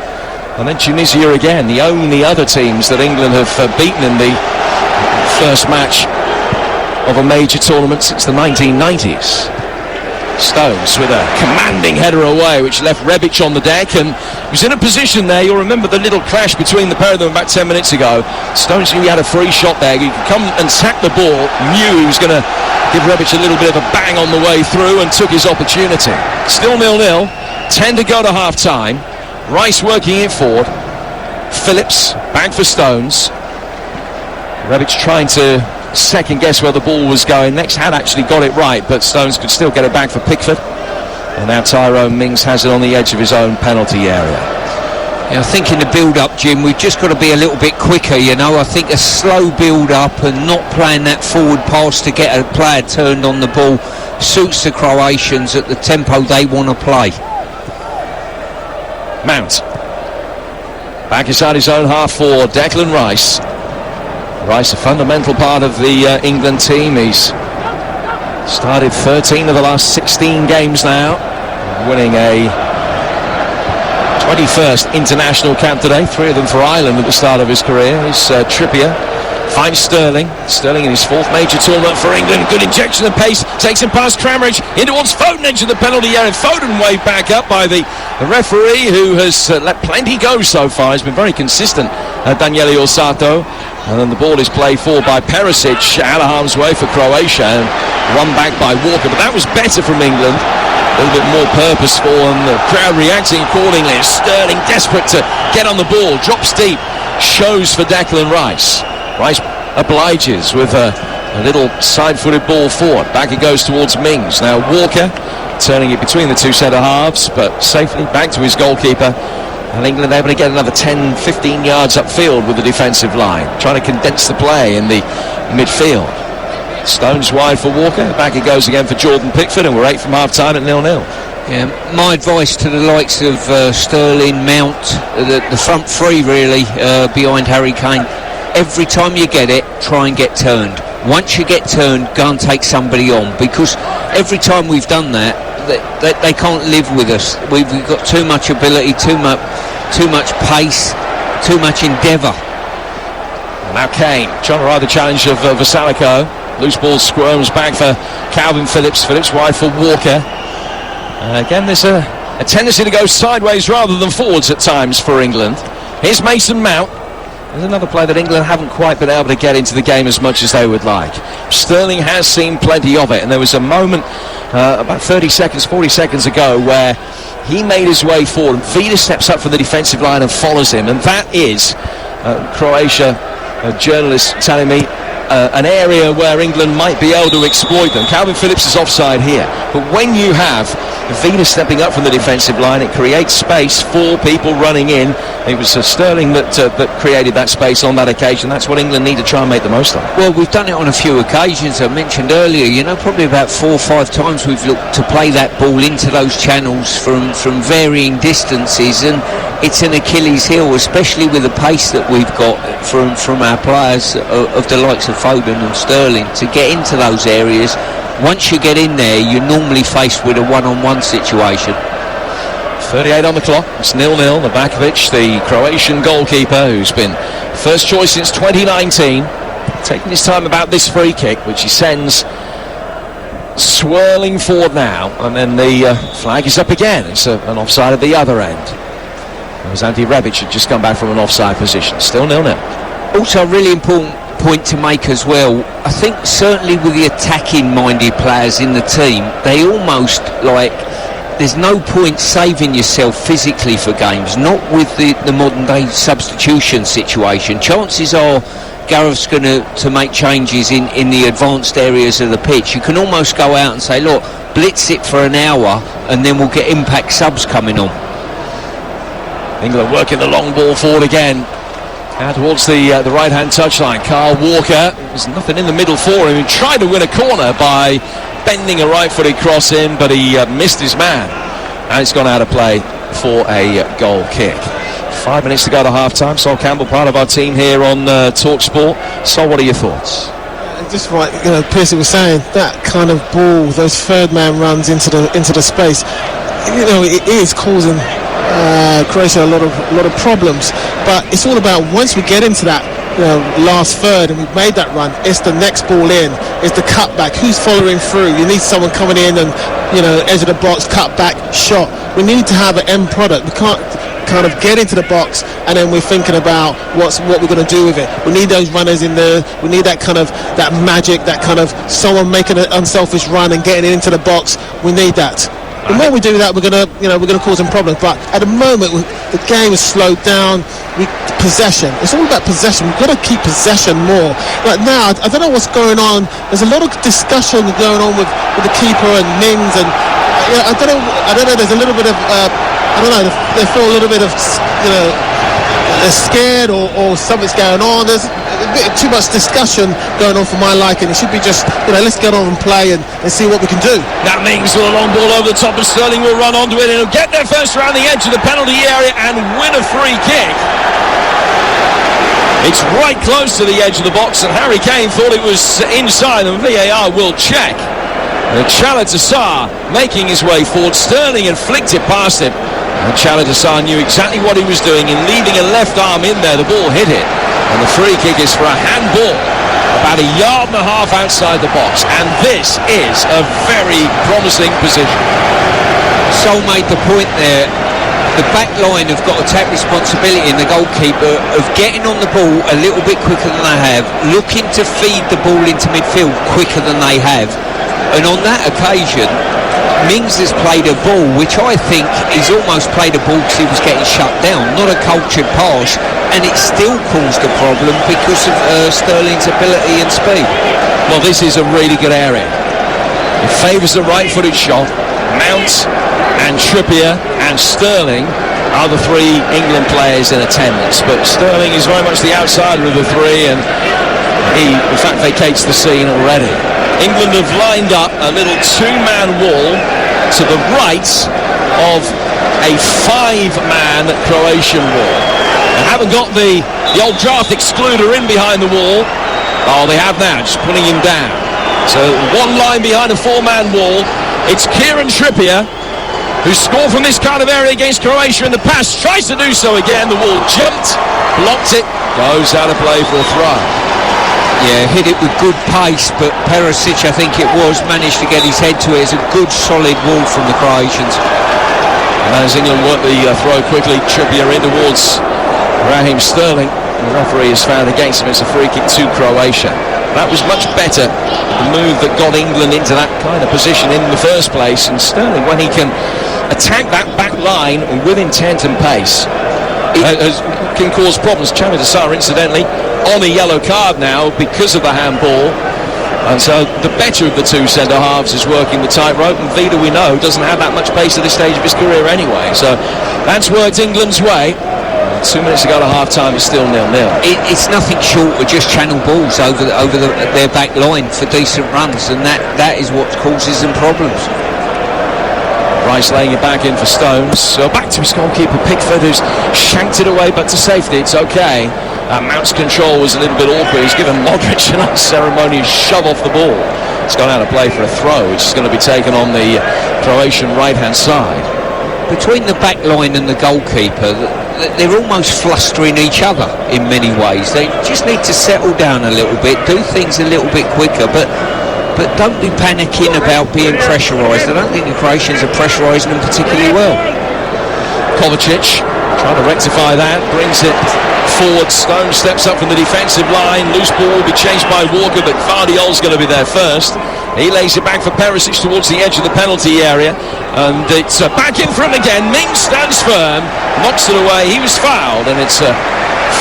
and then Tunisia again, the only other teams that England have beaten in the first match of a major tournament since the 1990s. Stones with a commanding header away, which left Rebic on the deck, and he was in a position there. You'll remember the little clash between the pair of them about 10 minutes ago. Stones knew he had a free shot there. He could come and sack the ball, knew he was going to give Rebic a little bit of a bang on the way through, and took his opportunity. Still 0-0, 10 to go to half-time. Rice working it forward. Phillips back for Stones. Rebic trying to second guess where the ball was going next. Had actually got it right, but Stones could still get it back for Pickford. And now Tyrone Mings has it on the edge of his own penalty area. Yeah, I think in the build-up, Jim, we've just got to be a little bit quicker, you know. I think a slow build-up and not playing that forward pass to get a player turned on the ball suits the Croatians at the tempo they want to play. Mount back inside his own half forward. Declan Rice. Rice, a fundamental part of the England team. He's started 13 of the last 16 games now, winning a 21st international cap today. 3 of them for Ireland at the start of his career. He's Trippier. Finds Sterling. Sterling in his 4th major tournament for England. Good injection of pace. Takes him past Kramaric. In towards Foden, edge of the penalty area. Foden waved back up by the referee, who has let plenty go so far. He's been very consistent, Daniele Orsato. And then the ball is played forward by Perisic, out of harm's way for Croatia, and run back by Walker. But that was better from England. A little bit more purposeful, and the crowd reacting accordingly. Sterling desperate to get on the ball. Drops deep. Shows for Declan Rice. Rice obliges with a little side-footed ball forward. Back it goes towards Mings. Now Walker turning it between the 2 centre-halves, but safely back to his goalkeeper. And England able to get another 10-15 yards upfield with the defensive line, trying to condense the play in the midfield. Stones wide for Walker. Back it goes again for Jordan Pickford, and we're 8 from half-time at 0-0. Yeah, my advice to the likes of Sterling, Mount, the front 3 really, behind Harry Kane. Every time you get it, try and get turned. Once you get turned, go and take somebody on, because every time we've done that, they can't live with us. We've got too much ability, too much pace, too much endeavour. Now Kane trying to ride the challenge of Vasalico. Loose ball squirms back for Calvin Phillips. Phillips wide for Walker. Again, there's a tendency to go sideways rather than forwards at times for England. Here's Mason Mount. There's another player that England haven't quite been able to get into the game as much as they would like. Sterling has seen plenty of it, and there was a moment about 40 seconds ago where he made his way forward. Vida steps up from the defensive line and follows him, and that is Croatia journalists telling me an area where England might be able to exploit them. Calvin Phillips is offside here, but when you have Vida stepping up from the defensive line, it creates space for people running in. It was Sterling that created that space on that occasion. That's what England need to try and make the most of. Well, we've done it on a few occasions. I mentioned earlier, probably about 4 or 5 times we've looked to play that ball into those channels from varying distances, and it's an Achilles heel, especially with the pace that we've got from our players of the likes of Foden and Sterling to get into those areas. Once you get in there, you're normally faced with a one-on-one situation. 38 on the clock. It's 0-0. Novakovic, the Croatian goalkeeper, who's been first choice since 2019, taking his time about this free kick, which he sends swirling forward now, and then the flag is up again. It's an offside at the other end. As Ante Rebic had just come back from an offside position. Still 0-0. Also, a really important point to make as well. I think certainly with the attacking minded players in the team, they almost there's no point saving yourself physically for games, not with the modern day substitution situation. Chances are Gareth's going to make changes in the advanced areas of the pitch. You can almost go out and say, look, blitz it for an hour and then we'll get impact subs coming on. England working the long ball forward again. Out towards the right-hand touchline. Carl Walker, there's nothing in the middle for him. He tried to win a corner by bending a right-footed cross in, but he missed his man. And it's gone out of play for a goal kick. 5 minutes to go to half-time. Sol Campbell, part of our team here on TalkSport. Sol, what are your thoughts? Just like Piercy was saying, that kind of ball, those third-man runs into the space, it is causing Croatia a lot of problems, but it's all about once we get into that last third and we've made that run, it's the next ball in, it's the cutback, who's following through. You need someone coming in and edge of the box, cut back, shot. We need to have an end product. We can't kind of get into the box and then we're thinking about what we're going to do with it. We need those runners in there. We need that magic, that kind of someone making an unselfish run and getting into the box. We need that. The more we do that, we're gonna cause some problems. But at the moment, the game is slowed down. Possession. It's all about possession. We've got to keep possession more. Like now, I don't know what's going on. There's a lot of discussion going on with the keeper and Mings, and I don't know. There's a little bit of They feel a little bit of they're scared or something's going on. There's a bit too much discussion going on for my liking. It should be just let's get on and play and see what we can do. That Mings with a long ball over the top of Sterling will run onto it and he'll get there first around the edge of the penalty area and win a free kick. It's right close to the edge of the box and Harry Kane thought it was inside, and VAR will check. Chalatassar making his way forward. Sterling had flicked it past him, and Chalatassar knew exactly what he was doing in leaving a left arm in there. The ball hit it, and the free kick is for a handball about 1.5 yards outside the box, and this is a very promising position. Sol made the point there. The back line have got to take responsibility in the goalkeeper of getting on the ball a little bit quicker than they have, looking to feed the ball into midfield quicker than they have. And on that occasion, Mings has played a ball which I think he's almost played a ball because he was getting shut down, not a cultured pass, and it still caused a problem because of Sterling's ability and speed. Well, this is a really good area. It favours the right-footed shot. Mount and Trippier and Sterling are the 3 England players in attendance, but Sterling is very much the outsider of the 3, and he in fact vacates the scene already. England have lined up a little 2-man wall to the right of a 5-man Croatian wall. They haven't got the old draft excluder in behind the wall. Oh, they have now, just putting him down. So 1 line behind a 4-man wall, It's Kieran Trippier, who scored from this kind of area against Croatia in the past, tries to do so again. The wall jumped, blocked it, goes out of play for a throw. Yeah, hit it with good pace, but Perisic, I think it was, managed to get his head to it. It's a good solid wall from the Croatians. And as England work the throw quickly, Trippier in towards Raheem Sterling. The referee has found against him. It's a free kick to Croatia. That was much better, the move that got England into that kind of position in the first place. And Sterling, when he can attack that back line with intent and pace, can cause problems. Chamed Assar, incidentally, on a yellow card now because of the handball. And so the better of the two centre-halves is working the tightrope, and Vida, we know, doesn't have that much pace at this stage of his career anyway. So that's worked England's way. 2 minutes to go to half-time, it's still 0-0. It's nothing short of just channel balls over their back line for decent runs, and that is what causes them problems. Rice laying it back in for Stones. So back to his goalkeeper Pickford, who's shanked it away, but to safety, it's okay. Mount's control was a little bit awkward. He's given Modric an unceremonious shove off the ball. It's gone out of play for a throw, which is going to be taken on the Croatian right-hand side. Between the back line and the goalkeeper, they're almost flustering each other in many ways. They just need to settle down a little bit, do things a little bit quicker, but don't be panicking about being pressurised. I don't think the Croatians are pressurising them particularly well. Kovacic trying to rectify that, brings it forward. Stone steps up from the defensive line. Loose ball will be chased by Walker, but Vardiol's going to be there first. He lays it back for Perisic towards the edge of the penalty area, and it's back in for him again. Mings stands firm, knocks it away. He was fouled, and it's a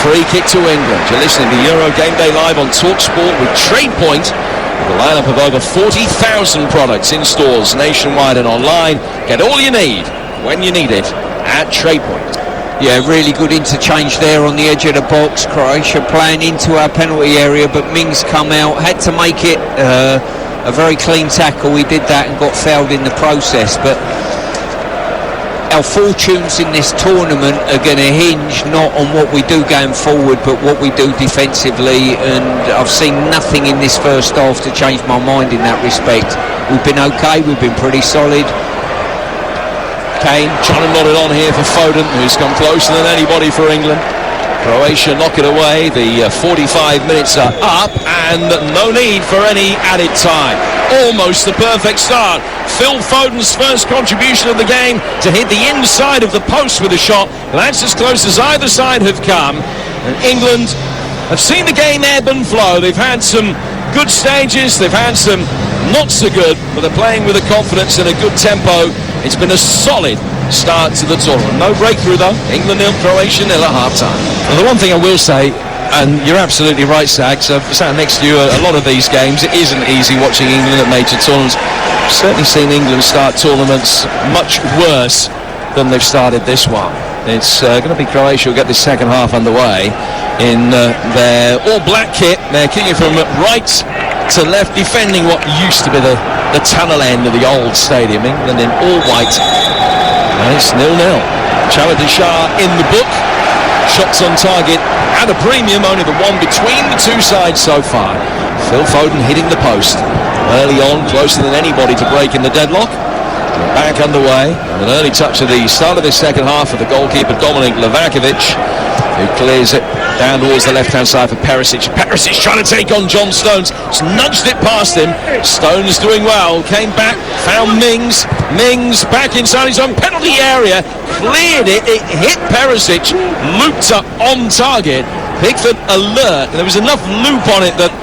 free kick to England. You're listening to Euro Game Day Live on TalkSport with Trade Point, with a lineup of over 40,000 products in stores nationwide and online. Get all you need when you need it at Trade Point. Yeah, really good interchange there on the edge of the box. Croatia playing into our penalty area, but Mings come out, had to make it a very clean tackle. He did that and got fouled in the process, but our fortunes in this tournament are going to hinge not on what we do going forward, but what we do defensively, and I've seen nothing in this first half to change my mind in that respect. We've been okay, we've been pretty solid. Kane trying to nod it on here for Foden, who's come closer than anybody for England. Croatia knock it away. The 45 minutes are up, and no need for any added time. Almost the perfect start. Phil Foden's first contribution of the game to hit the inside of the post with a shot. That's as close as either side have come. And England have seen the game ebb and flow. They've had some good stages, they've had some not so good, but they're playing with a confidence and a good tempo. It's been a solid start to the tournament. No breakthrough though. England 0, Croatia 0 at half-time. Well, the one thing I will say, and you're absolutely right, Sags, I've sat next to you a lot of these games. It isn't easy watching England at major tournaments. I've certainly seen England start tournaments much worse than they've started this one. It's going to be Croatia who get this second half underway in their all-black kit. They're kicking from right to left, defending what used to be the tunnel end of the old stadium. England in all white, and it's 0-0. Chamed Assar in the book. Shots on target at a premium, only the one between the two sides so far. Phil Foden hitting the post early on, closer than anybody to breaking the deadlock. We're back underway, and an early touch at the start of this second half for the goalkeeper Dominik Livakovic, who clears it down towards the left-hand side for Perisic. Perisic trying to take on John Stones. Just nudged it past him. Stones doing well. Came back, found Mings. Mings back inside his own penalty area. Cleared it. It hit Perisic. Looped up on target. Pickford alert. And there was enough loop on it that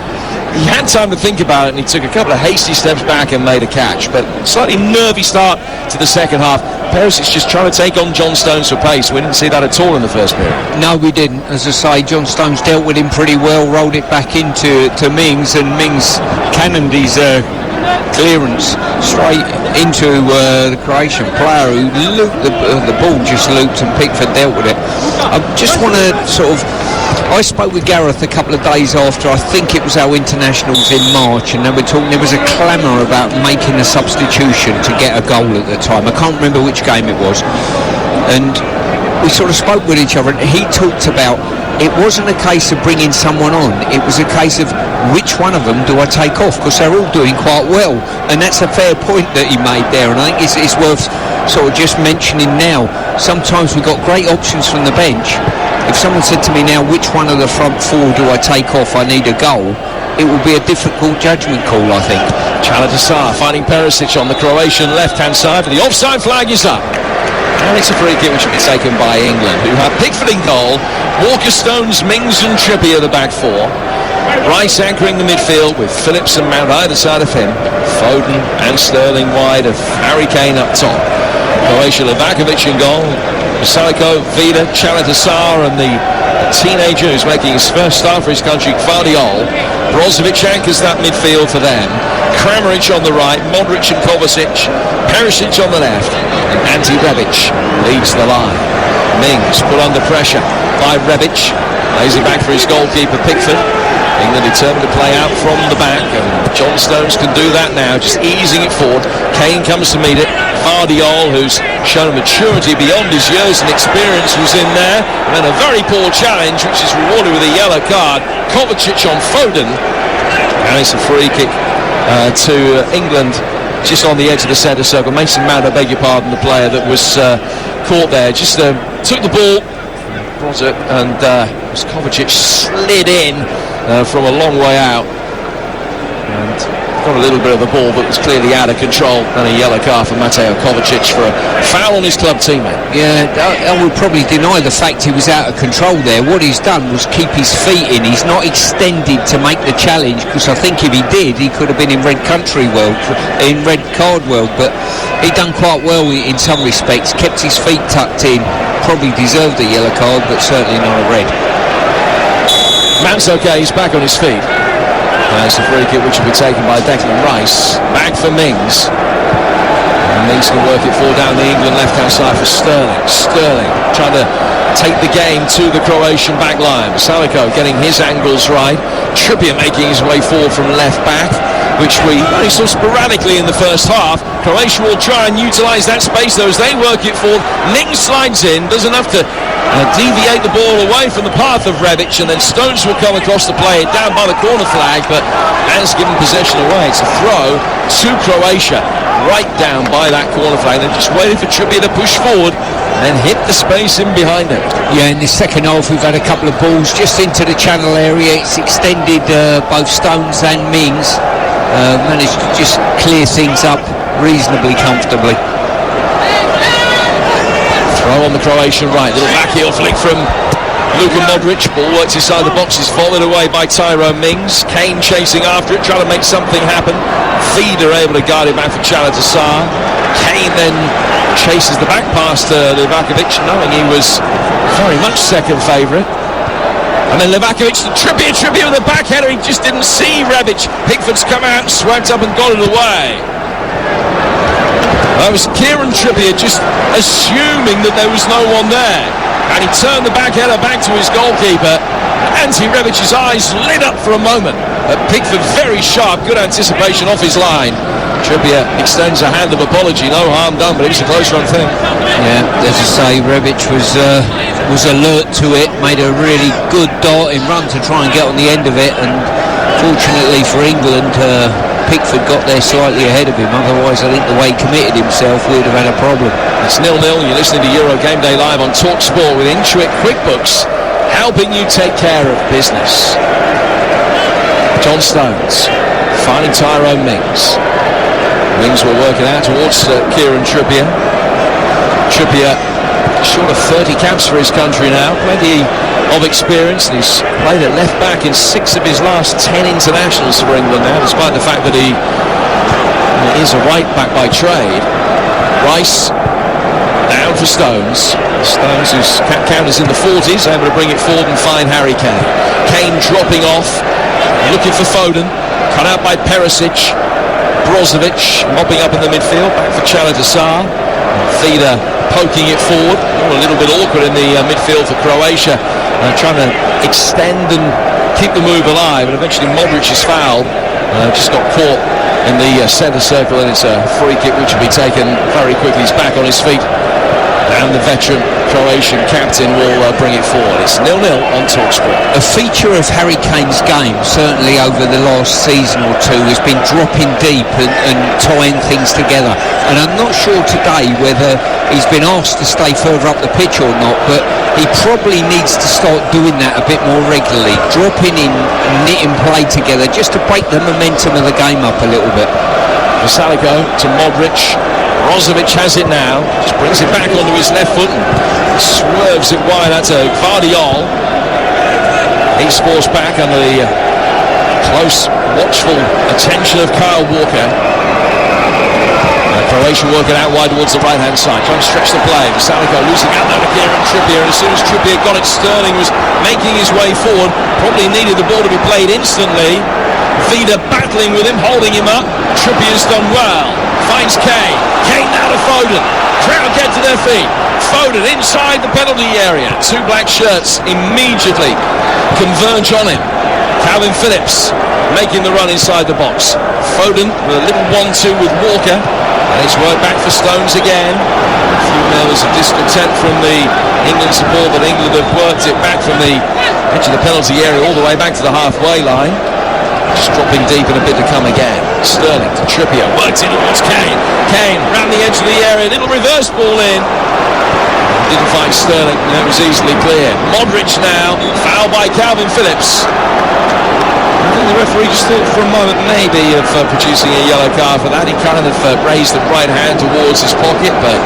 he had time to think about it, and he took a couple of hasty steps back and made a catch. But slightly nervy start to the second half. Perisic just trying to take on John Stones for pace. We didn't see that at all in the first period. No, we didn't. As I say, John Stones dealt with him pretty well, rolled it back into Mings, and Mings cannoned his clearance straight into the Croatian player, who looped the ball, just looped, and Pickford dealt with it. I just want to I spoke with Gareth a couple of days after, I think it was our internationals in March, and they were talking, there was a clamour about making a substitution to get a goal at the time. I can't remember which game it was, and we sort of spoke with each other, and he talked about it wasn't a case of bringing someone on, it was a case of which one of them do I take off, because they're all doing quite well, and that's a fair point that he made there, and I think it's worth sort of just mentioning now. Sometimes we've got great options from the bench. If someone said to me now, which one of the front four do I take off, I need a goal, it will be a difficult judgment call, I think. Chalata finding Perisic on the Croatian left-hand side, and the offside flag is up. And it's a free kick which will be taken by England, who have Pickford in goal, Walker, Stones, Mings and Trippier the back four. Rice anchoring the midfield with Phillips and Mount either side of him. Foden and Sterling wide of Harry Kane up top. Croatia, Livakovic in goal. Masako, Vida, Chalata and the teenager who's making his first start for his country, Gvardiol. Brozovic anchors that midfield for them. Kramaric on the right, Modric and Kovacic, Perisic on the left, and Ante Rebic leads the line. Mings put under pressure by Rebic, lays it back for his goalkeeper Pickford. England determined to play out from the back, and John Stones can do that now, just easing it forward. Kane comes to meet it. Gvardiol, who's shown a maturity beyond his years and experience, was in there, and then a very poor challenge, which is rewarded with a yellow card. Kovacic on Foden, and it's a free kick to England, just on the edge of the centre circle. Mason Mount, I beg your pardon, the player that was caught there, just took the ball, brought it, and Kovacic slid in from a long way out, and got a little bit of the ball, but was clearly out of control, and a yellow card for Mateo Kovacic for a foul on his club teammate. Yeah, I would probably deny the fact he was out of control there. What he's done was keep his feet in. He's not extended to make the challenge, because I think if he did, he could have been in red card world, but he done quite well in some respects, kept his feet tucked in, probably deserved a yellow card, but certainly not a red. Mount's okay, he's back on his feet. It's a free kick which will be taken by Declan Rice. Back for Mings. And Mings can work it forward down the England left-hand side for Sterling. Sterling trying to take the game to the Croatian back line. Salako getting his angles right. Trippier making his way forward from left back, which we only saw sporadically in the first half. Croatia will try and utilise that space though as they work it forward. Mings slides in, doesn't have to deviate the ball away from the path of Rebic, and then Stones will come across to play it down by the corner flag, but has given possession away. It's a throw to Croatia right down by that corner flag. They're just waiting for Trippier to push forward and then hit the space in behind him. Yeah, in the second half we've had a couple of balls just into the channel area. It's extended both Stones and Mings. Managed to just clear things up reasonably comfortably. Throw on the Croatian right, little back heel flick from Luka Modric. Ball works inside the box, is volleyed away by Tyrone Mings. Kane chasing after it, trying to make something happen. Vida able to guard it back for Chalata. Kane then chases the back pass to Livakovic, knowing he was very much second favourite. And then Livakovic to Trippier with a back header. He just didn't see Rebic. Pickford's come out, swept up and got it away. That was Kieran Trippier just assuming that there was no one there, and he turned the back header back to his goalkeeper. Ante Rebic's eyes lit up for a moment. Pickford very sharp, good anticipation off his line. Trippier extends a hand of apology, no harm done, but it was a close run thing. Yeah, as I say, Rebic was alert to it, made a really good darting run to try and get on the end of it, and fortunately for England, Pickford got there slightly ahead of him. Otherwise, I think the way he committed himself, we would have had a problem. It's 0-0. You're listening to Euro Game Day Live on TalkSport with Intuit QuickBooks, helping you take care of business. John Stones finding Tyrone Mings. Mings will work it out towards Kieran Trippier. Trippier short of 30 caps for his country now, plenty of experience, and he's played at left back in 6 of his last 10 internationals for England now, despite the fact that he is a right back by trade. Rice down for Stones. Stones, whose count is in the 40s, able to bring it forward and find Harry Kane. Kane dropping off, looking for Foden, cut out by Perisic. Brozovic mopping up in the midfield, back for Chalata. Vida poking it forward, a little bit awkward in the midfield for Croatia, trying to extend and keep the move alive, and eventually Modric is fouled, just got caught in the centre circle, and it's a free kick which will be taken very quickly. He's back on his feet. And the veteran Croatian captain will bring it forward. It's 0-0 on TalkSport. A feature of Harry Kane's game, certainly over the last season or two, has been dropping deep and tying things together. And I'm not sure today whether he's been asked to stay further up the pitch or not, but he probably needs to start doing that a bit more regularly, dropping in and knitting play together just to break the momentum of the game up a little bit. Vasalico to Modric. Brozovic has it now, just brings it back onto his left foot and swerves it wide out to Gvardiol. He scores back under the close, watchful attention of Kyle Walker. Croatia working out wide towards the right-hand side, trying to stretch the play. Vasalico losing out now to Kieran Trippier, and as soon as Trippier got it, Sterling was making his way forward, probably needed the ball to be played instantly. Vida battling with him, holding him up. Trippier's done well, finds Kane. Kane now to Foden. Crowd get to their feet. Foden inside the penalty area. Two black shirts immediately converge on him. Calvin Phillips making the run inside the box. Foden with a little 1-2 with Walker. And it's worked back for Stones again. A few murmurs of discontent from the England support, but England have worked it back from the edge of the penalty area all the way back to the halfway line. Just dropping deep and a bit to come again. Sterling to Trippier, works in towards Kane. Kane round the edge of the area, little reverse ball in. Didn't find Sterling, and it was easily clear. Modric now, foul by Calvin Phillips. I think the referee just thought for a moment maybe of producing a yellow card for that. He kind of raised the right hand towards his pocket, but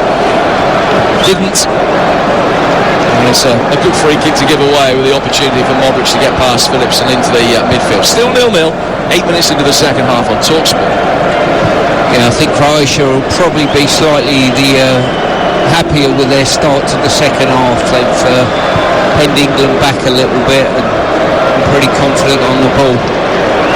didn't. And it's a good free kick to give away with the opportunity for Modric to get past Phillips and into the midfield. Still 0-0, 8 minutes into the second half on TalkSport. Yeah, I think Croatia will probably be slightly happier with their start to the second half. They've penned England back a little bit and pretty confident on the ball.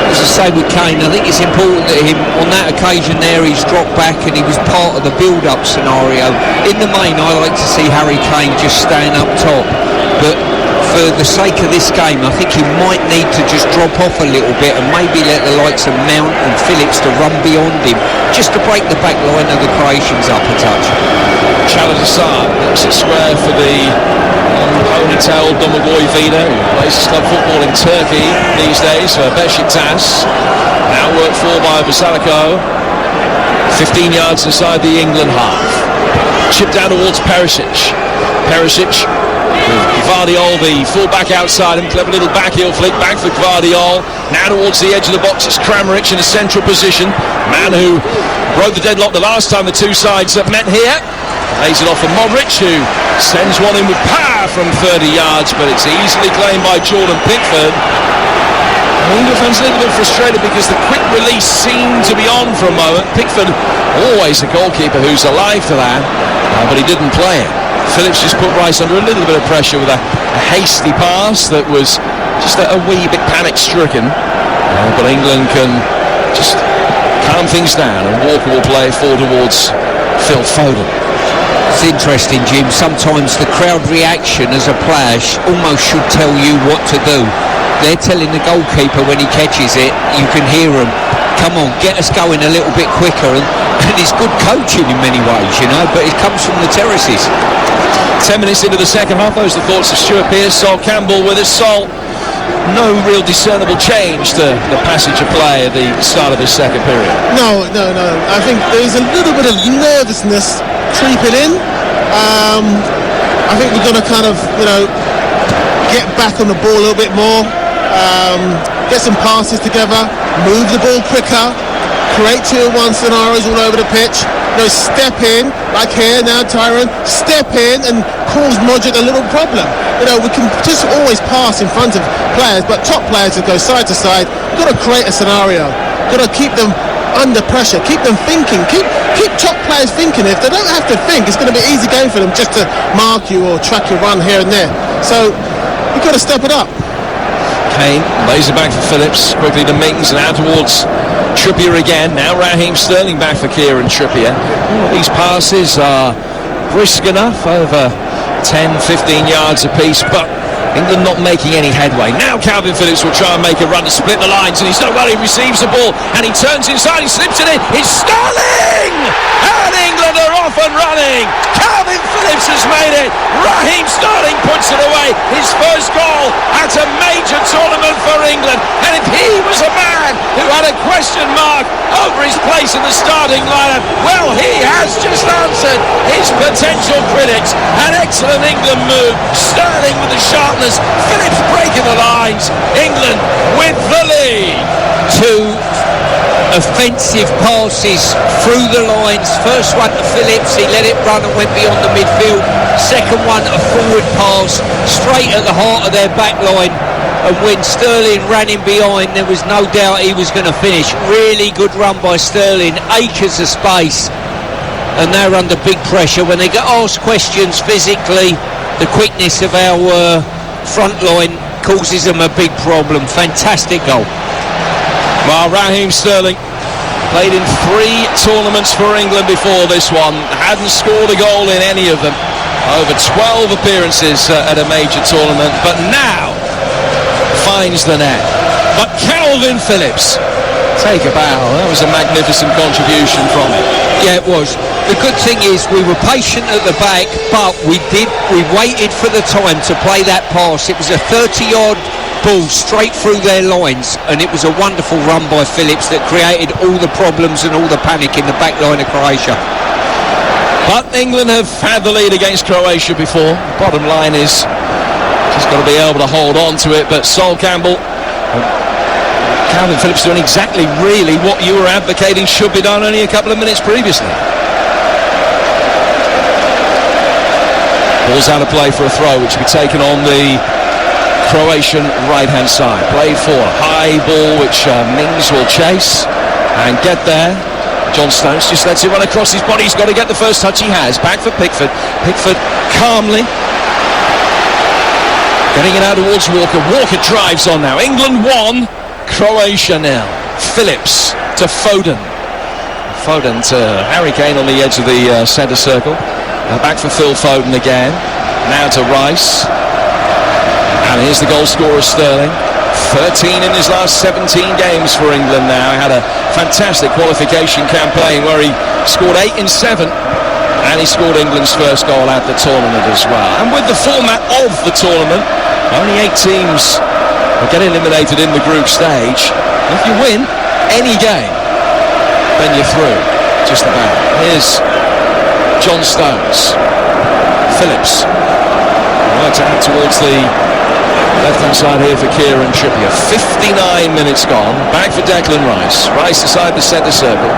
As I say with Kane, I think it's important that him, on that occasion there, he's dropped back and he was part of the build-up scenario. In the main, I like to see Harry Kane just staying up top, but for the sake of this game, I think he might need to just drop off a little bit and maybe let the likes of Mount and Phillips to run beyond him, just to break the back line of the Croatians up a touch. Chaladasar looks it square for the ponytailed Domagoj Vida, who plays his club football in Turkey these days for Besiktas. Now worked for by Vasalico. 15 yards inside the England half. Chipped down towards Perisic. Perisic with Gvardiol, the full-back outside him. Clever little backheel flick back for Gvardiol. Now towards the edge of the box, it's Kramaric in a central position. Man who broke the deadlock the last time the two sides met here. Lays it off for Modric, who sends one in with power from 30 yards, but it's easily claimed by Jordan Pickford. England fans a little bit frustrated because the quick release seemed to be on for a moment. Pickford, always a goalkeeper who's alive for that, but he didn't play it. Phillips just put Rice under a little bit of pressure with a hasty pass that was just a wee bit panic-stricken. But England can just calm things down, and Walker will play it forward towards Phil Foden. It's interesting, Jim. Sometimes the crowd reaction as a player almost should tell you what to do. They're telling the goalkeeper when he catches it, you can hear them, come on, get us going a little bit quicker. And it's good coaching in many ways, you know, but it comes from the terraces. 10 minutes into the second half, those are the thoughts of Stuart Pearce. Sol Campbell with us. Sol, no real discernible change to the passage of play at the start of this second period. No. I think there's a little bit of nervousness creeping in. I think we're going to kind of, get back on the ball a little bit more, get some passes together, move the ball quicker, create 2-on-1 scenarios all over the pitch. Step in, like here now, Tyrone, step in and cause Modric a little problem. We can just always pass in front of players, but top players that go side to side, you've got to create a scenario. You've got to keep them under pressure, keep them thinking, keep top players thinking. If they don't have to think, it's going to be easy going for them just to mark you or track your run here and there. So you've got to step it up. Kane lays it back for Phillips, quickly to Mings and out towards Trippier again. Now Raheem Sterling back for Kieran Trippier. These passes are brisk enough, over 10-15 yards apiece, but England not making any headway. Now Calvin Phillips will try and make a run to split the lines, and he's done well. He receives the ball and he turns inside, he slips it in. It's Sterling! And England are off and running. Calvin Phillips has made it. Raheem Sterling puts it away. His first goal at a major tournament for England. And if he was a man who had a question mark over his place in the starting lineup, well, he has just answered his potential critics. An excellent England move. Sterling with the sharpness. Phillips breaking the lines. England with the lead. Two offensive passes through the lines. First one to Phillips, he let it run and went beyond the midfield. Second one, a forward pass straight at the heart of their back line. And when Sterling ran in behind, there was no doubt he was going to finish. Really good run by Sterling, acres of space. And they're under big pressure. When they get asked questions physically, the quickness of our front line causes them a big problem. Fantastic goal. Well, Raheem Sterling played in 3 tournaments for England before this one. Hadn't scored a goal in any of them. Over 12 appearances at a major tournament. But now finds the net. But Calvin Phillips, take a bow. That was a magnificent contribution from him. Yeah, it was. The good thing is we were patient at the back, but we waited for the time to play that pass. It was a 30-yard ball straight through their lines, and it was a wonderful run by Phillips that created all the problems and all the panic in the back line of Croatia. But England have had the lead against Croatia before. Bottom line is just got to be able to hold on to it. But Sol Campbell, Calvin Phillips doing exactly really what you were advocating should be done only a couple of minutes previously. Ball's out of play for a throw, which will be taken on the Croatian right-hand side. Played for high ball, which Mings will chase and get there. John Stones just lets it run across his body. He's got to get the first touch. He has. Back for Pickford. Pickford calmly getting it out towards Walker. Walker drives on now. England 1, Croatia 0. Phillips to Foden. Foden to Harry Kane on the edge of the centre circle. Back for Phil Foden again. Now to Rice. And here's the goal scorer, Sterling. 13 in his last 17 games for England now. He had a fantastic qualification campaign where he scored 8 in 7. And he scored England's first goal at the tournament as well. And with the format of the tournament, only 8 teams will get eliminated in the group stage. If you win any game, then you're through. Just about. Here's John Stones. Phillips works out towards the left-hand side here for Kieran Trippier. 59 minutes gone. Back for Declan Rice. Rice inside the centre circle.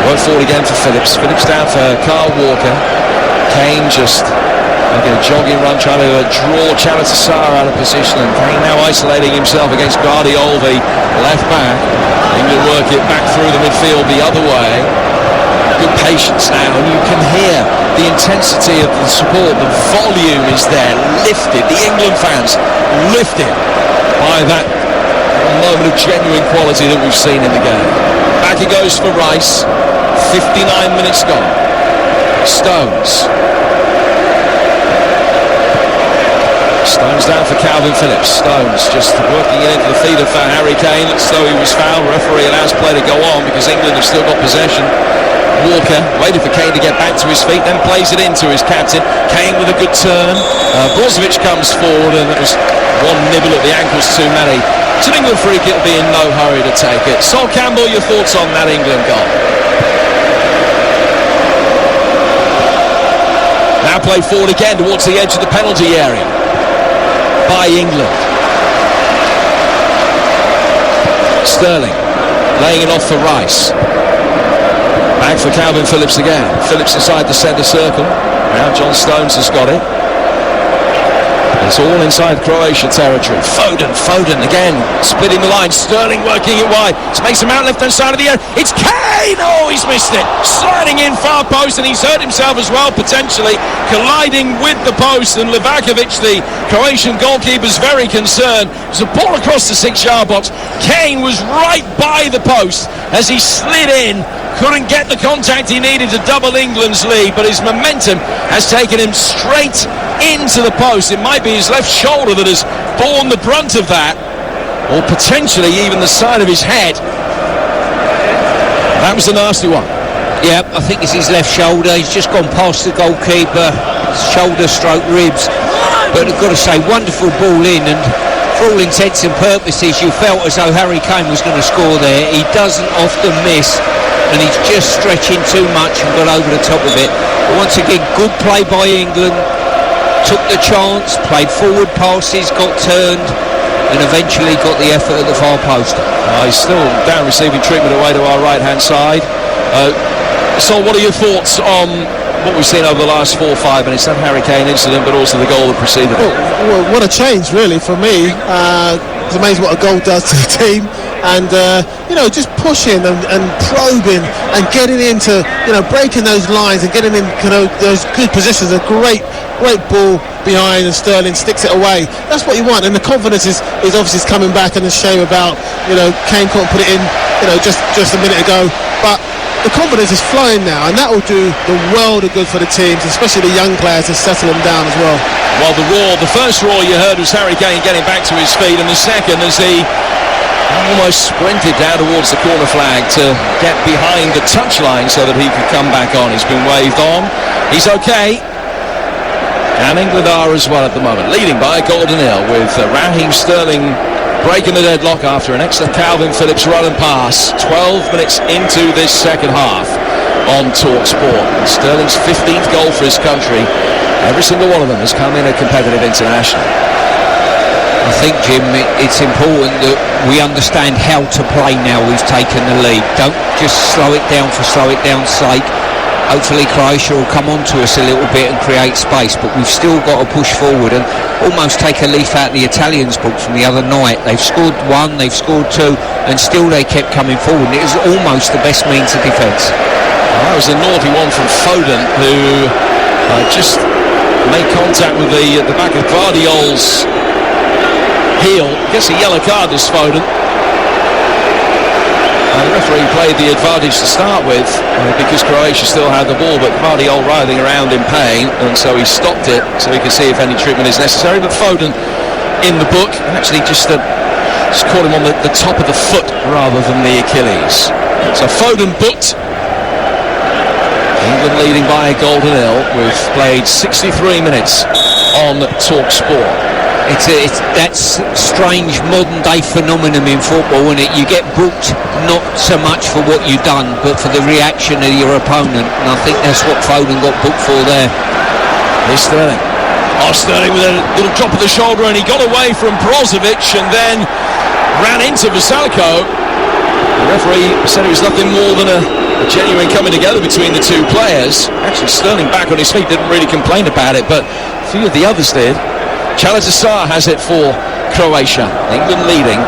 Work forward again for Phillips. Phillips down for Carl Walker. Kane just making a jogging run, trying to draw Calatasaar out of position. And Kane now isolating himself against Guardiola, the left back. England work it back through the midfield the other way. Good patience now, and you can hear the intensity of the support. The volume is there, lifted. The England fans lifted by that moment of genuine quality that we've seen in the game. Back it goes for Rice. 59 minutes gone. Stones down for Calvin Phillips. Stones just working it into the feet of Harry Kane. Looks as though he was fouled. Referee allows play to go on because England have still got possession. Walker waited for Kane to get back to his feet, then plays it into his captain. Kane with a good turn. Brozovic comes forward, and it was one nibble at the ankles too many. It's an England free kick, will be in no hurry to take it. Sol Campbell, your thoughts on that England goal? Now play forward again towards the edge of the penalty area by England. Sterling laying it off for Rice. Back for Calvin Phillips again. Phillips inside the centre circle. Now John Stones has got it. It's all inside Croatia territory. Foden again, splitting the line. Sterling working it wide. It's Mason Mount left-hand side of the area. It's Kane! Oh, he's missed it. Sliding in far post, and he's hurt himself as well, potentially. Colliding with the post, and Livakovic, the Croatian goalkeeper, is very concerned. There's a ball across the 6-yard box. Kane was right by the post as he slid in. couldn't get the contact he needed to double England's lead, but his momentum has taken him straight into the post. It might be his left shoulder that has borne the brunt of that, or potentially even the side of his head. That was a nasty one. Yeah, I think it's his left shoulder. He's just gone past the goalkeeper, shoulder stroke ribs. But I've got to say, wonderful ball in, and for all intents and purposes you felt as though Harry Kane was going to score there. He doesn't often miss, and he's just stretching too much and got over the top of it. But once again, good play by England. Took the chance, played forward passes, got turned, and eventually got the effort at the far post. He's still down receiving treatment away to our right hand side. So what are your thoughts on what we've seen over the last 4 or 5 minutes? That Harry Kane incident, but also the goal that preceded it. Well, what a change, really, for me. It's amazing what a goal does to the team. And, just pushing and probing and getting into, breaking those lines and getting in those good positions. A great ball behind, and Sterling sticks it away. That's what you want. And the confidence is obviously coming back, and a shame about, Kane couldn't put it in, just a minute ago. But the confidence is flowing now, and that will do the world of good for the teams, especially the young players, to settle them down as well. Well, the first roar you heard was Harry Kane getting back to his feet, and the second as he almost sprinted down towards the corner flag to get behind the touchline so that he could come back on. He's been waved on. He's okay. And England are as well at the moment, leading by a goal to nil, with Raheem Sterling breaking the deadlock after an excellent Calvin Phillips run and pass. 12 minutes into this second half on TalkSport. Sterling's 15th goal for his country. Every single one of them has come in a competitive international. I think, Jim, it's important that we understand how to play now we've taken the lead. Don't just slow it down for slow it down's sake. Hopefully Croatia will come on to us a little bit and create space, but we've still got to push forward and almost take a leaf out of the Italians' book from the other night. They've scored 1, they've scored 2, and still they kept coming forward. And it was almost the best means of defence. That was a naughty one from Foden, who just made contact with the back of Guardiola's heel. Gets a yellow card, this Foden. The referee played the advantage to start with because Croatia still had the ball, but Guardiola writhing around in pain, and so he stopped it so he could see if any treatment is necessary. But Foden in the book, actually just caught him on the top of the foot rather than the Achilles. So Foden booked. England leading by a goal to nil. We've played 63 minutes on TalkSport. It's that strange modern day phenomenon in football, isn't it? You get booked not so much for what you've done, but for the reaction of your opponent, and I think that's what Foden got booked for there. Here's Sterling. Sterling with a little drop of the shoulder, and he got away from Brozovic and then ran into Vasalko. The referee said it was nothing more than a genuine coming together between the two players. Actually, Sterling back on his feet didn't really complain about it, but a few of the others did. Chalatasar has it for Croatia. England leading,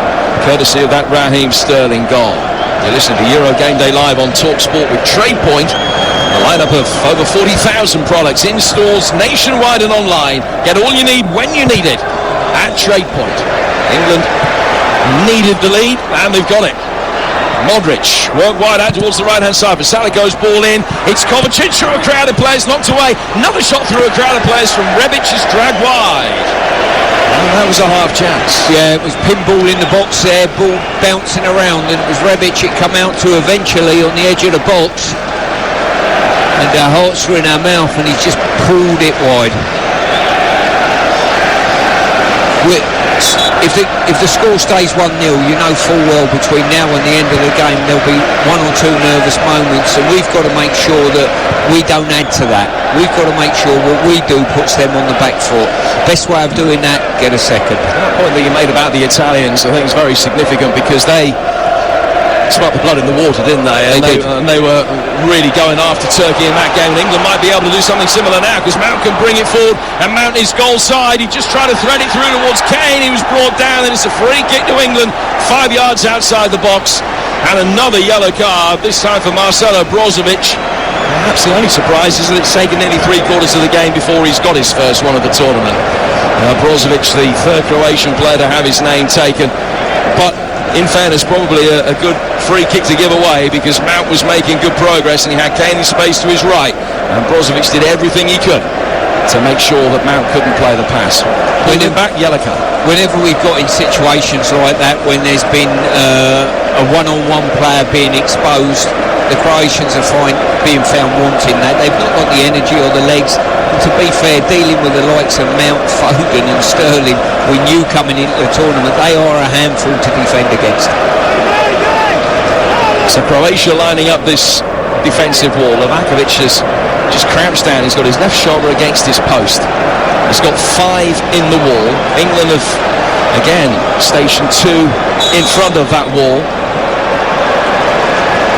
courtesy of that Raheem Sterling goal. You're listening to Euro Game Day Live on TalkSport with TradePoint. A lineup of over 40,000 products in stores nationwide and online. Get all you need when you need it at TradePoint. England needed the lead, and they've got it. Modric worked wide out towards the right-hand side. Vasaliko's ball in. It's Kovacic through a crowd of players, knocked away. Another shot through a crowd of players from Rebic is dragged wide. And that was a half chance. Yeah, it was pinball in the box there, ball bouncing around, and it was Rebic it come out to eventually on the edge of the box. And our hearts were in our mouth, and he just pulled it wide. If the score stays 1-0, you know full well between now and the end of the game there'll be 1 or 2 nervous moments, and we've got to make sure that we don't add to that. We've got to make sure what we do puts them on the back foot. Best way of doing that, get a second. That point that you made about the Italians, I think is very significant, because they smelt the blood in the water, didn't they? And they were really going after Turkey in that game. And England might be able to do something similar now, because Mount can bring it forward, and Mount is goal side. He just tried to thread it through towards Kane. He was brought down, and it's a free kick to England 5 yards outside the box. And another yellow card, this time for Marcelo Brozovic. Perhaps the only surprise is that it's taken nearly 3/4 of the game before he's got his first one of the tournament. Brozovic, the third Croatian player to have his name taken. But in fairness, probably a good free kick to give away, because Mount was making good progress and he had Kane in space to his right, and Brozovic did everything he could to make sure that Mount couldn't play the pass. Pulled him back, yellow card. Whenever we've got in situations like that, when there's been a one-on-one player being exposed, the Croatians are being found wanting that. They've not got the energy or the legs. And to be fair, dealing with the likes of Mount, Foden and Sterling, we knew coming into the tournament, they are a handful to defend against. So Croatia lining up this defensive wall. Livakovic has just crouched down. He's got his left shoulder against his post. He's got 5 in the wall. England have again stationed 2 in front of that wall.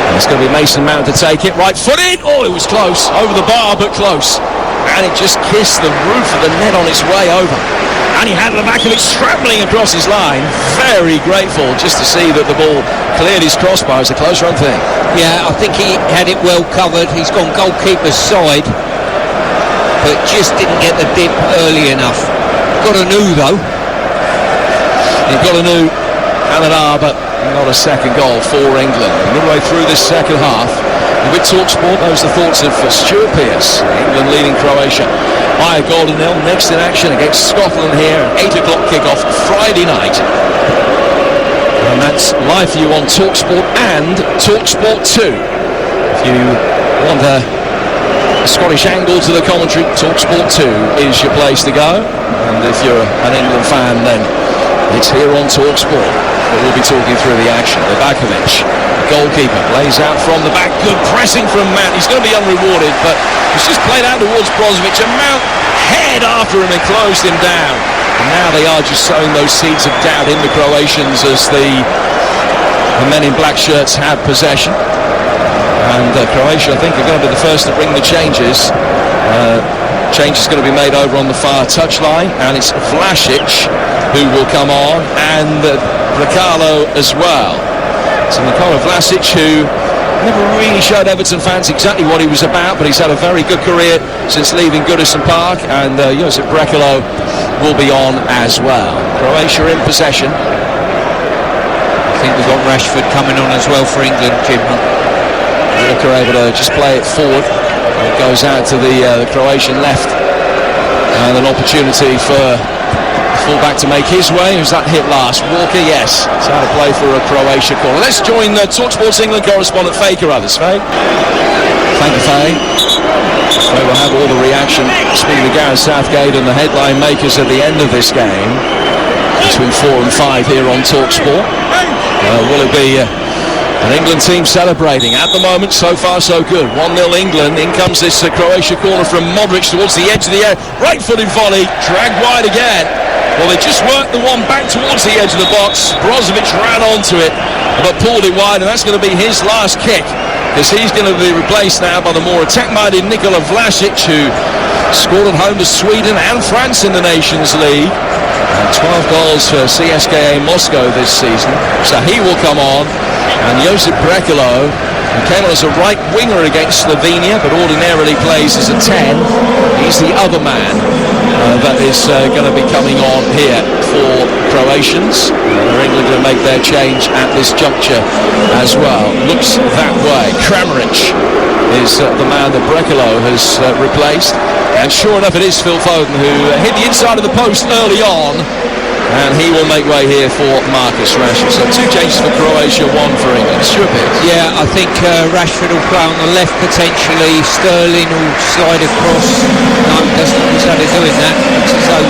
And it's going to be Mason Mount to take it. Right footed. Oh, it was close. Over the bar, but close. And it just kissed the roof of the net on its way over. And he had Livakovic scrambling across his line. Very grateful just to see that the ball cleared his crossbar. It's a close run thing. Yeah, I think he had it well covered. He's gone goalkeeper's side, but just didn't get the dip early enough. Got a new though. He got a new and an R, but not a second goal for England. Midway through this second half, and with TalkSport, those are the thoughts of Stuart Pearce. England leading Croatia by a goal to nil. Next in action against Scotland here, an 8 o'clock kickoff Friday night. And that's live for you on TalkSport and TalkSport 2. If you want a Scottish angle to the commentary, TalkSport 2 is your place to go. And if you're an England fan, then it's here on TalkSport. We'll be talking through the action. Livakovic, goalkeeper, lays out from the back. Good pressing from Mount. He's going to be unrewarded, but it's just played out towards Brozovic, and Mount head after him and closed him down. And now they are just sowing those seeds of doubt in the Croatians as the men in black shirts have possession. And Croatia, I think, are going to be the first to bring the changes. Change is going to be made over on the far touchline, and it's Vlasic who will come on, and Brekalo as well. So Nikola Vlasic, who never really showed Everton fans exactly what he was about, but he's had a very good career since leaving Goodison Park, and Josip Brekalo will be on as well. Croatia in possession. I think we've got Rashford coming on as well for England, Jim. Walker able to just play it forward. It goes out to the Croatian left, and an opportunity for fullback to make his way. Who's that hit last? Walker, yes. It's out of play for a Croatia corner. Let's join TalkSports England correspondent Faye Carruthers. Faye? Thank you, Faye. So we'll have all the reaction, speaking of Gareth Southgate and the headline makers at the end of this game, between 4 and 5 here on TalkSport. Will it be an England team celebrating? At the moment, so far so good. 1-0 England. In comes this Croatia corner from Modric towards the edge of the area. Right-footed volley, dragged wide again. Well, they just worked the one back towards the edge of the box. Brozovic ran onto it, but pulled it wide, and that's going to be his last kick, because he's going to be replaced now by the more attack-minded Nikola Vlasic, who scored at home to Sweden and France in the Nations League. And 12 goals for CSKA Moscow this season. So he will come on. And Josip Brekalo, who came on as a right winger against Slovenia, but ordinarily plays as a 10. He's the other man that is going to be coming on here for Croatians. England going to make their change at this juncture as well. Looks that way. Kramaric is the man that Brekalo has replaced. And sure enough, it is Phil Foden, who hit the inside of the post early on. And he will make way here for Marcus Rashford. So 2 changes for Croatia, 1 for England. Stuart Pearce. Yeah, I think Rashford will play on the left potentially. Sterling will slide across. No, that's not his way of doing that. It's as though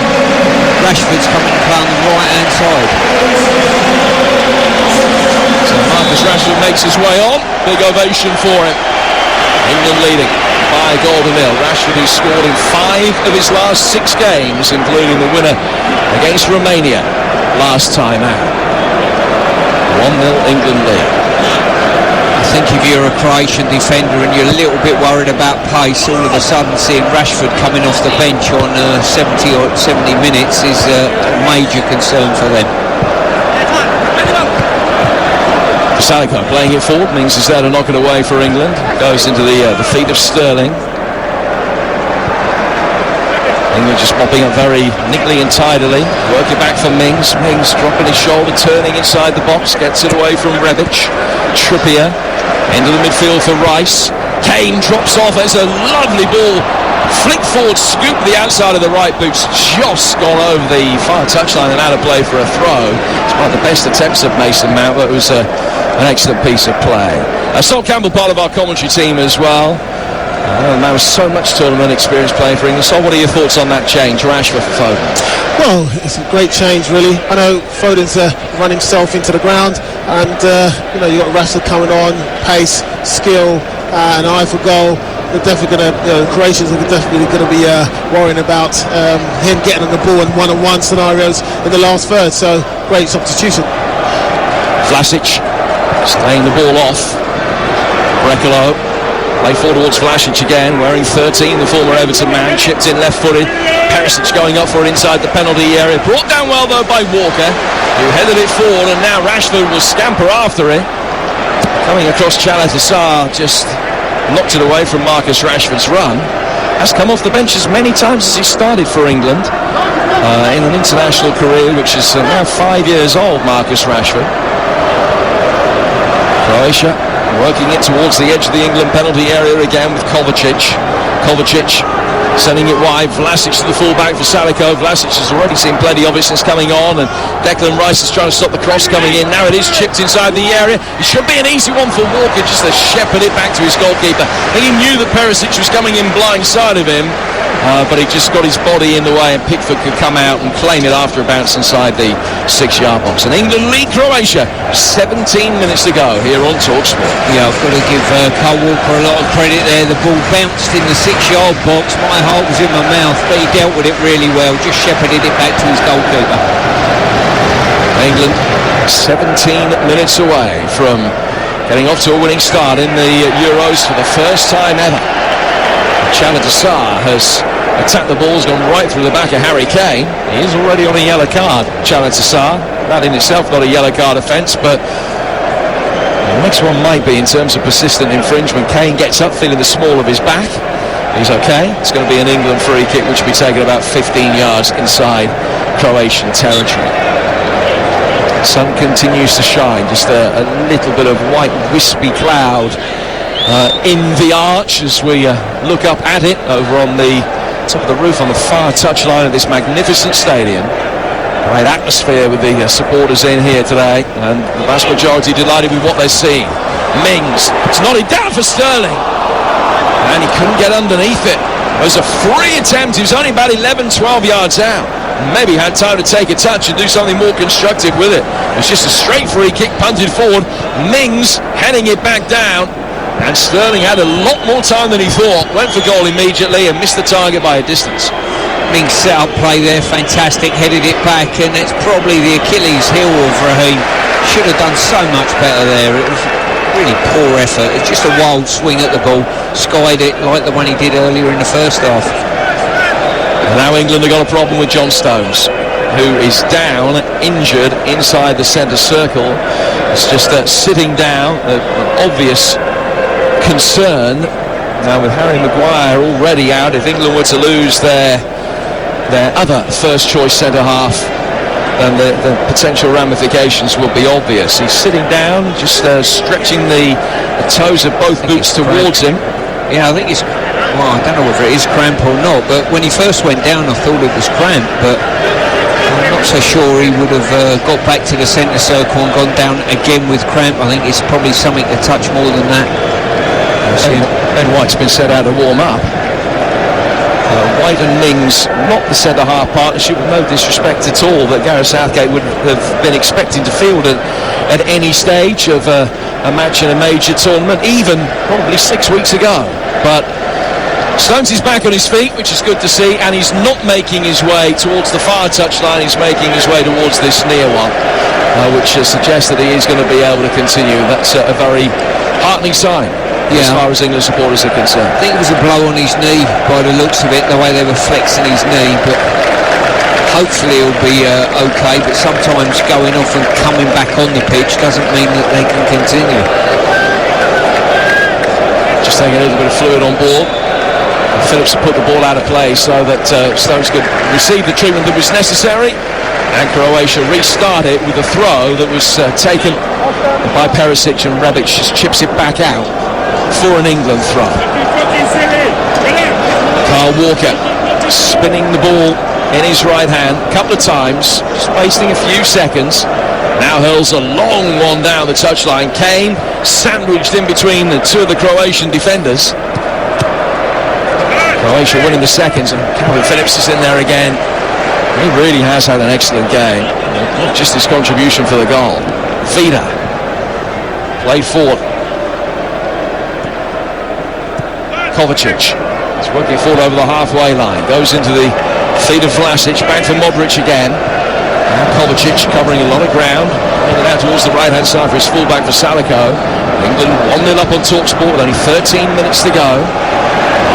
Rashford's coming to play on the right-hand side. So Marcus Rashford makes his way on. Big ovation for him. England leading by a goal to nil. Rashford, who scored in 5 of his last 6 games, including the winner against Romania last time out. 1-0 England lead. I think if you're a Croatian defender and you're a little bit worried about pace, all of a sudden seeing Rashford coming off the bench on 70 minutes is a major concern for them. Salico playing it forward, means he's there to knock it away for England. Goes into the feet of Sterling. England just mopping up very neatly and tidily. Working back for Mings. Mings dropping his shoulder, turning inside the box. Gets it away from Rebic. Trippier into the midfield for Rice. Kane drops off. There's a lovely ball. Flick forward, scoop the outside of the right boot's just gone over the far touchline and out of play for a throw. It's one of the best attempts of Mason Mount, but it was an excellent piece of play. Sol Campbell, part of our commentary team as well. Man with so much tournament experience playing for England. So what are your thoughts on that change, Rashford for Foden? Well, it's a great change, really. I know Foden's run himself into the ground, and you got Rashford coming on, pace, skill, and eye for goal. They're definitely going to, Croatians are definitely going to be worrying about him getting on the ball in one-on-one scenarios in the last third. So great substitution. Vlasic staying the ball off. Brekalo play forward towards Vlasic again, wearing 13, the former Everton man, chipped in left-footed. Perisic going up for it inside the penalty area. Brought down well though by Walker, who headed it forward, and now Rashford will scamper after it. Coming across Caleta-Car, just knocked it away from Marcus Rashford's run. Has come off the bench as many times as he started for England in an international career which is now 5 years old, Marcus Rashford. Croatia working it towards the edge of the England penalty area again with Kovacic. Kovacic sending it wide. Vlasic to the fullback for Salico. Vlasic has already seen plenty of it since coming on, and Declan Rice is trying to stop the cross coming in. Now it is chipped inside the area. It should be an easy one for Walker, just to shepherd it back to his goalkeeper. I think he knew that Perisic was coming in blind side of him, but he just got his body in the way, and Pickford could come out and claim it after a bounce inside the 6-yard box. And England lead Croatia. 17 minutes to go here on TalkSport. Yeah, I've got to give Cole Walker a lot of credit there. The ball bounced in the 6-yard box. My heart was in my mouth, but he dealt with it really well. Just shepherded it back to his goalkeeper. England 17 minutes away from getting off to a winning start in the Euros for the first time ever. Caleta-Car has attacked the ball, has gone right through the back of Harry Kane. He is already on a yellow card, Caleta-Car. That in itself not a yellow card offence, but the next one might be in terms of persistent infringement. Kane gets up feeling the small of his back. He's okay. It's going to be an England free kick which will be taken about 15 yards inside Croatian territory. The sun continues to shine, just a little bit of white wispy cloud in the arch as we look up at it over on the top of the roof on the far touchline of this magnificent stadium. Great atmosphere with the supporters in here today, and the vast majority delighted with what they're seeing. Mings, it's nodded down for Sterling, and he couldn't get underneath it. It was a free attempt. He was only about 11-12 yards out. Maybe had time to take a touch and do something more constructive with it. It was just a straight free kick punted forward. Mings heading it back down, and Sterling had a lot more time than he thought. Went for goal immediately and missed the target by a distance. Mings set up play there, fantastic, headed it back, and it's probably the Achilles heel of Raheem. Should have done so much better there. It was really poor effort. It's just a wild swing at the ball, skied it like the one he did earlier in the first half. And now England have got a problem with John Stones, who is down, injured inside the centre circle. It's just sitting down, an obvious concern. Now with Harry Maguire already out, if England were to lose their other first choice centre half, then the potential ramifications will be obvious. He's sitting down, just stretching the toes of both boots towards him. Yeah, I think it's, well, I don't know whether it is cramp or not, but when he first went down I thought it was cramp, but I'm not so sure he would have got back to the centre circle and gone down again with cramp. I think it's probably something to touch more than that. Ben White's been set out to warm up. White and Mings, not the centre-half partnership, with no disrespect at all, that Gareth Southgate would have been expecting to field at any stage of a match in a major tournament, even probably 6 weeks ago. But Stones is back on his feet, which is good to see, and he's not making his way towards the far touchline. He's making his way towards this near one, which suggests that he is going to be able to continue. That's a very heartening sign. Yeah. As far as England supporters are concerned. I think it was a blow on his knee by the looks of it, the way they were flexing his knee, but hopefully he'll be okay. But sometimes going off and coming back on the pitch doesn't mean that they can continue. Just taking a little bit of fluid on board. Phillips put the ball out of play so that Stones could receive the treatment that was necessary, and Croatia restart it with a throw that was taken by Perisic, and Rebic just chips it back out for an England throw. Kyle Walker spinning the ball in his right hand a couple of times, just wasting a few seconds. Now hurls a long one down the touchline. Kane sandwiched in between the two of the Croatian defenders. Croatia winning the seconds, and Calvin Phillips is in there again. He really has had an excellent game, not just his contribution for the goal. Vida played forward. Kovacic is working forward over the halfway line, goes into the feet of Vlasic, back for Modric again. And Kovacic covering a lot of ground, headed out towards the right hand side for his fullback for Salico. England 1-0 up on TalkSport with only 13 minutes to go.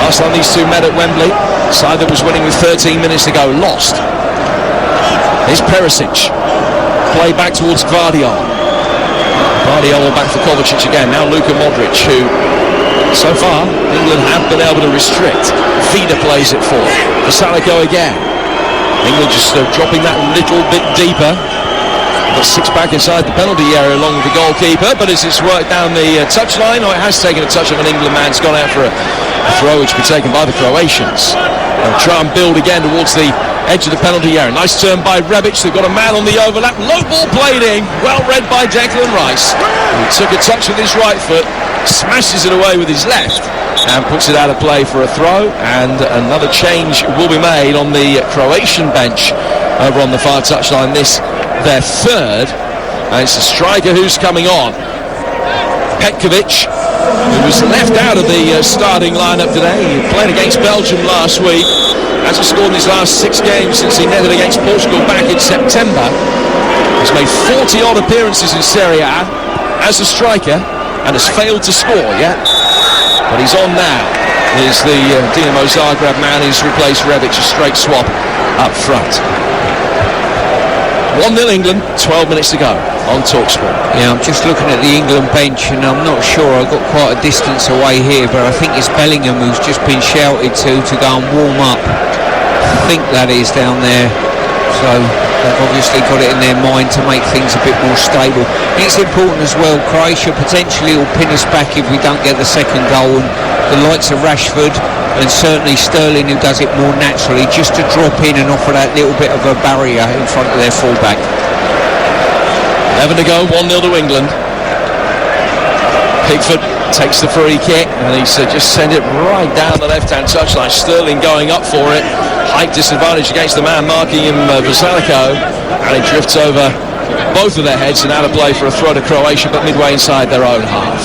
Last time these two met at Wembley, the side that was winning with 13 minutes to go lost. Here's Perisic, play back towards Gvardiol. Gvardiol back for Kovacic again, now Luka Modric, who so far England have been able to restrict. Vida plays it for Salico again. England just dropping that little bit deeper. Got six back inside the penalty area along with the goalkeeper, but as it's worked down the touchline, it has taken a touch of an England man. It's gone out for a throw which will be taken by the Croatians. They'll try and build again towards the edge of the penalty area. Nice turn by Rebic. They've got a man on the overlap. Low ball played in. Well read by Declan Rice. He took a touch with his right foot, smashes it away with his left, and puts it out of play for a throw. And another change will be made on the Croatian bench over on the far touchline. This their third, and it's the striker who's coming on. Petkovic, who was left out of the starting lineup today. He played against Belgium last week. Hasn't scored in his last 6 games since he netted against Portugal back in September. He's made 40 odd appearances in Serie A as a striker and has failed to score yet. But he's on now. Here's the Dinamo Zagreb man who's replaced Rebic, a straight swap up front. 1-0 England, 12 minutes to go on TalkSport. Yeah, I'm just looking at the England bench, and I'm not sure. I've got quite a distance away here, but I think it's Bellingham who's just been shouted to go and warm up. I think that is down there. So they've obviously got it in their mind to make things a bit more stable. It's important as well. Croatia potentially will pin us back if we don't get the second goal, and the likes of Rashford and certainly Sterling, who does it more naturally, just to drop in and offer that little bit of a barrier in front of their fullback. 11 to go, 1-0 to England. Pickford takes the free kick, and he's just sent it right down the left-hand touchline. Sterling going up for it. Height disadvantage against the man marking him, Vasilico, and it drifts over both of their heads and out of play for a throw to Croatia, but midway inside their own half.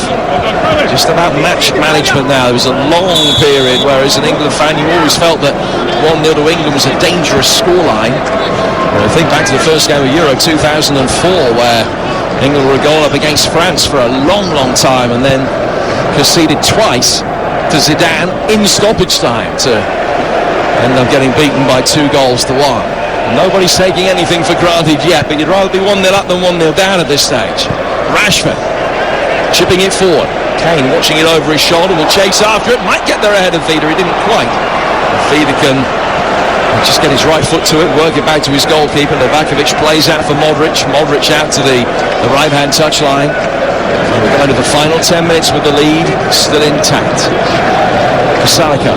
Just about match management now. There was a long period where, as an England fan, you always felt that 1-0 to England was a dangerous scoreline. I think back to the first game of Euro 2004, where England were a goal up against France for a long, long time, and then conceded twice to Zidane in stoppage time to end up getting beaten by 2-1. Nobody's taking anything for granted yet, but you'd rather be 1-0 up than 1-0 down at this stage. Rashford chipping it forward. Kane watching it over his shoulder, will chase after it, might get there ahead of Vida. He didn't quite. Vida can just get his right foot to it, work it back to his goalkeeper. Livakovic plays out for Modric. Modric out to the right-hand touchline. And we're going to the final 10 minutes with the lead still intact. Salico.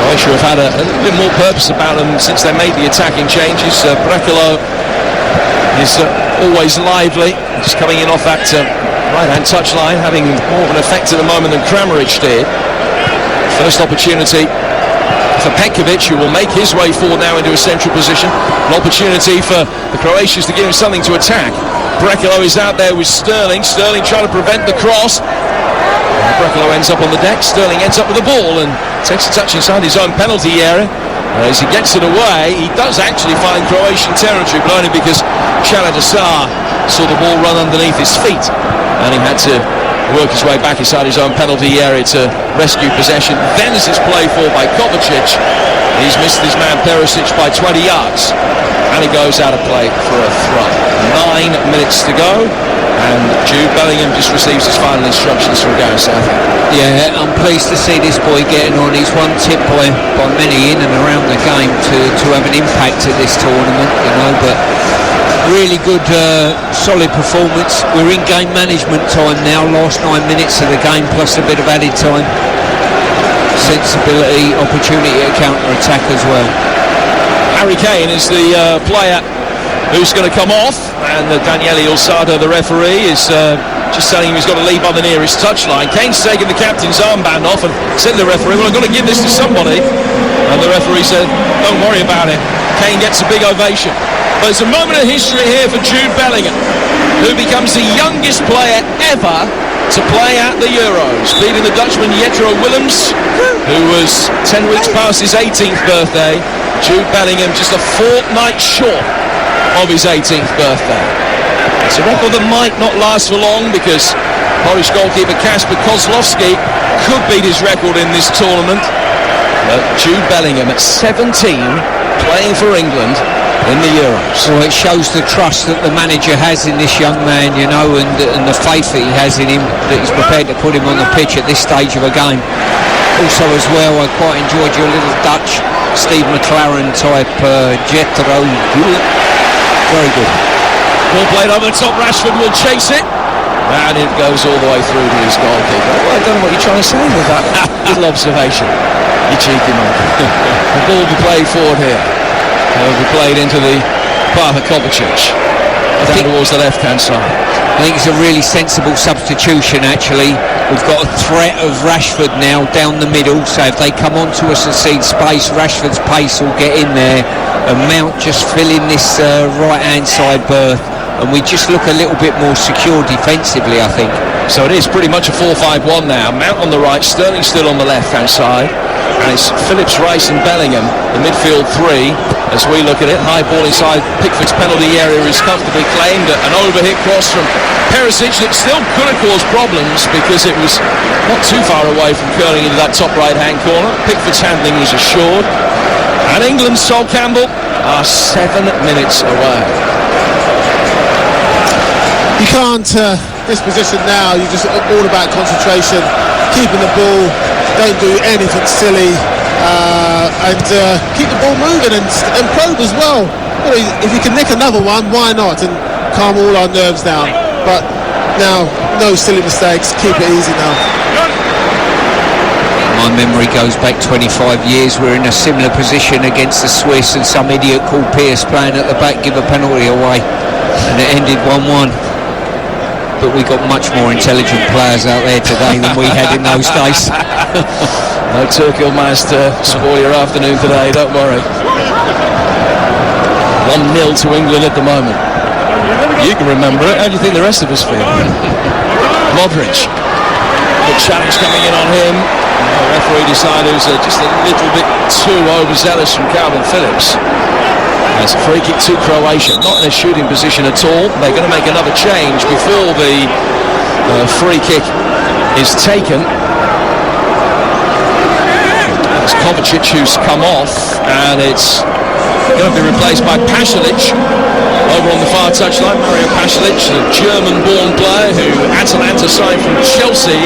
Croatia have had a little bit more purpose about them since they made the attacking changes. Brekalo is always lively, just coming in off that right-hand touchline, having more of an effect at the moment than Kramaric did. First opportunity for Petkovic, who will make his way forward now into a central position. An opportunity for the Croatians to give him something to attack. Brekalo is out there with Sterling. Sterling trying to prevent the cross. Brekalo ends up on the deck. Sterling ends up with the ball and takes a touch inside his own penalty area. As he gets it away, he does actually find Croatian territory, but only because Chaladasar saw the ball run underneath his feet, and he had to work his way back inside his own penalty area to rescue possession. Then as it's played for by Kovacic, he's missed his man Perisic by 20 yards, and he goes out of play for a throw. 9 minutes to go, And Jude Bellingham just receives his final instructions from Gareth Southgate. Yeah, I'm pleased to see this boy getting on. He's one tip by many in and around the game to have an impact at this tournament, you know, but really good, solid performance. We're in game management time now, last 9 minutes of the game plus a bit of added time. Sensibility, opportunity to counter-attack as well. Harry Kane is the player who's going to come off, and Daniele Ulsado, the referee, is just telling him he's got to leave by the nearest touchline. Kane's taking the captain's armband off and said to the referee, well, I've got to give this to somebody. And the referee said, don't worry about it. Kane gets a big ovation. But it's a moment of history here for Jude Bellingham, who becomes the youngest player ever to play at the Euros, beating the Dutchman Jetro Willems, who was 10 weeks past his 18th birthday. Jude Bellingham just a fortnight short of his 18th birthday. It's a record that might not last for long, because Polish goalkeeper Kasper Kozlowski could beat his record in this tournament. But Jude Bellingham at 17 playing for England in the Euros. Well, it shows the trust that the manager has in this young man, you know, and the faith that he has in him, that he's prepared to put him on the pitch at this stage of a game. Also as well, I quite enjoyed your little Dutch Steve McLaren type Jetro. Very good. Ball played over the top, Rashford will chase it, and it goes all the way through to his goalkeeper. Well, I don't know what you're trying to say with that little observation, you cheeky monkey. The ball will be played forward here. It will be played into the Bartha Kovacic, down towards the left-hand side. I think it's a really sensible substitution, actually. We've got a threat of Rashford now down the middle, so if they come onto us and cede space, Rashford's pace will get in there, and Mount just filling this right-hand side berth, and we just look a little bit more secure defensively, I think. So it is pretty much a 4-5-1 now. Mount on the right, Sterling still on the left-hand side, and it's Phillips, Rice and Bellingham, the midfield three. As we look at it, high ball inside Pickford's penalty area is comfortably claimed. An overhit cross from Perisic that still could have caused problems, because it was not too far away from curling into that top right-hand corner. Pickford's handling was assured. And England's Sol Campbell are 7 minutes away. You can't, this position now, you just all about concentration, keeping the ball, don't do anything silly, and keep the ball moving and probe as well. You know, if you can nick another one, why not, and calm all our nerves down. But now, no silly mistakes, keep it easy now. My memory goes back 25 years. We're in a similar position against the Swiss, and some idiot called Pierce playing at the back give a penalty away, and it ended 1-1. But we got much more intelligent players out there today than we had in those days. No turkey or mice to spoil your afternoon today, don't worry. 1-0 to England at the moment. You can remember it. How do you think the rest of us feel? Modric. Good challenge coming in on him. The referee decided it was just a little bit too overzealous from Calvin Phillips. It's a free kick to Croatia, not in a shooting position at all. They're going to make another change before the free kick is taken. It's Kovacic who's come off, and it's going to be replaced by Pasalic over on the far touchline. Mario Pasalic, a German-born player who Atalanta signed from Chelsea,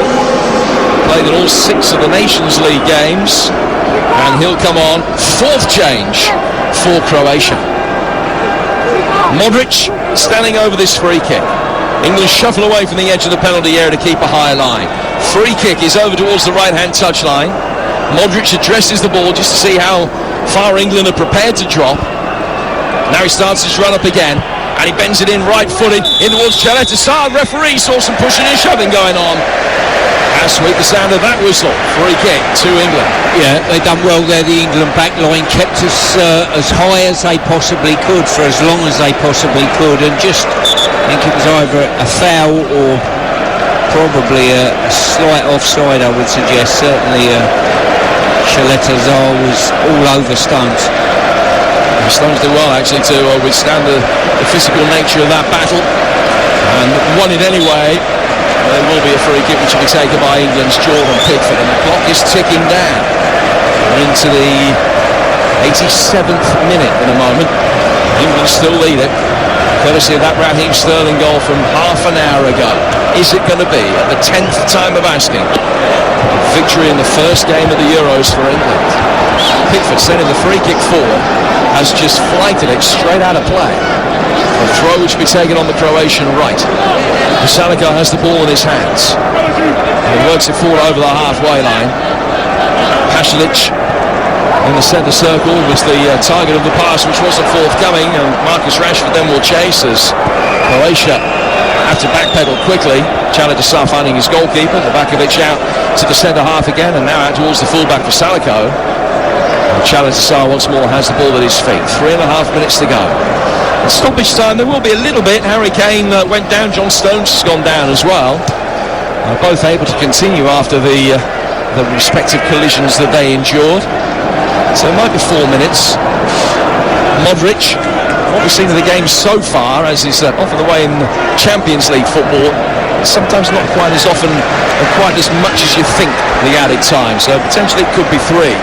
played in all 6 of the Nations League games, and he'll come on. 4th change for Croatia. Modric standing over this free kick. England shuffle away from the edge of the penalty area to keep a high line. Free kick is over towards the right-hand touchline. Modric addresses the ball just to see how far England are prepared to drop. Now he starts his run up again, and he bends it in right-footed in towards Chaletta. Referee saw some pushing and shoving going on. How sweet the sound of that whistle. Free kick to England. Yeah, they done well there. The England back line kept us as high as they possibly could for as long as they possibly could, and just, I think it was either a foul or probably a slight offside, I would suggest. Certainly Chaletta was all over Stones. Stones did well actually to withstand the physical nature of that battle, and won it anyway. There will be a free kick which will be taken by England's Jordan Pickford, and the clock is ticking down. We're into the 87th minute in a moment. England still lead it, courtesy of that Raheem Sterling goal from half an hour ago. Is it going to be, at the 10th time of asking, a victory in the first game of the Euros for England? Pickford sending the free kick forward, has just flighted it straight out of play. A throw which will be taken on the Croatian right. Salako has the ball in his hands. And he works it forward over the halfway line. Pasalic in the centre circle was the target of the pass, which wasn't forthcoming, and Marcus Rashford then will chase as Croatia have to backpedal quickly. Chaladisar finding his goalkeeper, Novakovic out to the centre half again, and now out towards the fullback for Salako. Chaladisar once more has the ball at his feet. 3.5 minutes to go. At stoppage time there will be a little bit. Harry Kane went down, John Stones has gone down as well. Both able to continue after the respective collisions that they endured. So it might be 4 minutes. Modric, what we've seen of the game so far, as is often the way in Champions League football, sometimes not quite as often or quite as much as you think the added time. So potentially it could be 3.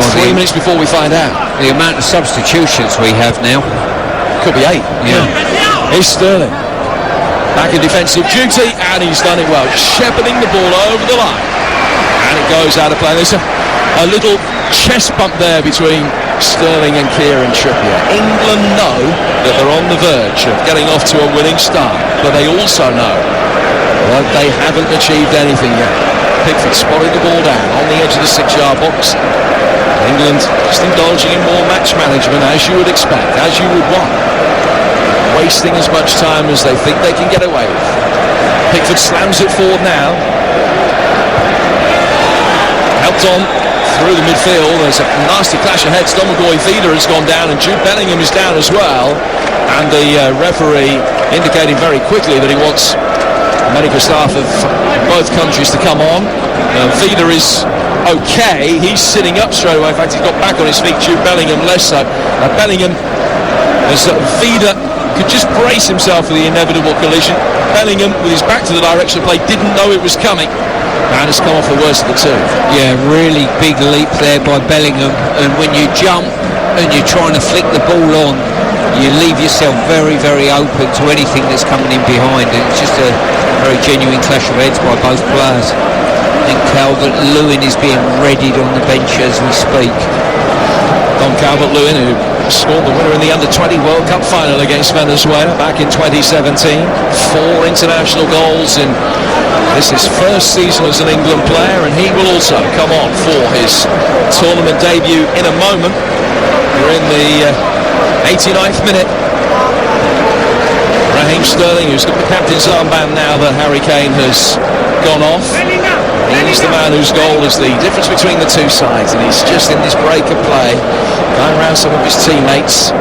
Well, 3 minutes before we find out. The amount of substitutions we have now. Could be 8. Yeah. Here's Sterling. Back in defensive duty, and he's done it well. Shepherding the ball over the line. And it goes out of play. There's a little chest bump there between Sterling and Kieran Trippier. England know that they're on the verge of getting off to a winning start, but they also know that they haven't achieved anything yet. Pickford spotted the ball down on the edge of the 6-yard box. England just indulging in more match management, as you would expect, as you would want. Wasting as much time as they think they can get away with. Pickford slams it forward now. Helped on through the midfield. There's a nasty clash of heads. Domagoj Vida has gone down and Jude Bellingham is down as well. And the referee indicating very quickly that he wants medical staff of both countries to come on. Vida is okay. He's sitting up straight away. In fact, he's got back on his feet. Jude Bellingham less so. Bellingham, as Vida could just brace himself for the inevitable collision. Bellingham, with his back to the direction of play, didn't know it was coming. And has come off the worst of the two. Yeah, really big leap there by Bellingham. And when you jump and you're trying to flick the ball on, you leave yourself very, very open to anything that's coming in behind. And it's just a very genuine clash of heads by both players. And Calvert-Lewin is being readied on the bench as we speak. Don Calvert-Lewin, who scored the winner in the Under-20 World Cup final against Venezuela back in 2017. 4 international goals in his first season as an England player, and he will also come on for his tournament debut in a moment. We're in the 89th minute. Raheem Sterling, who's got the captain's armband now that Harry Kane has gone off. He's the man whose goal is the difference between the two sides, and he's just in this break of play, going around some of his teammates,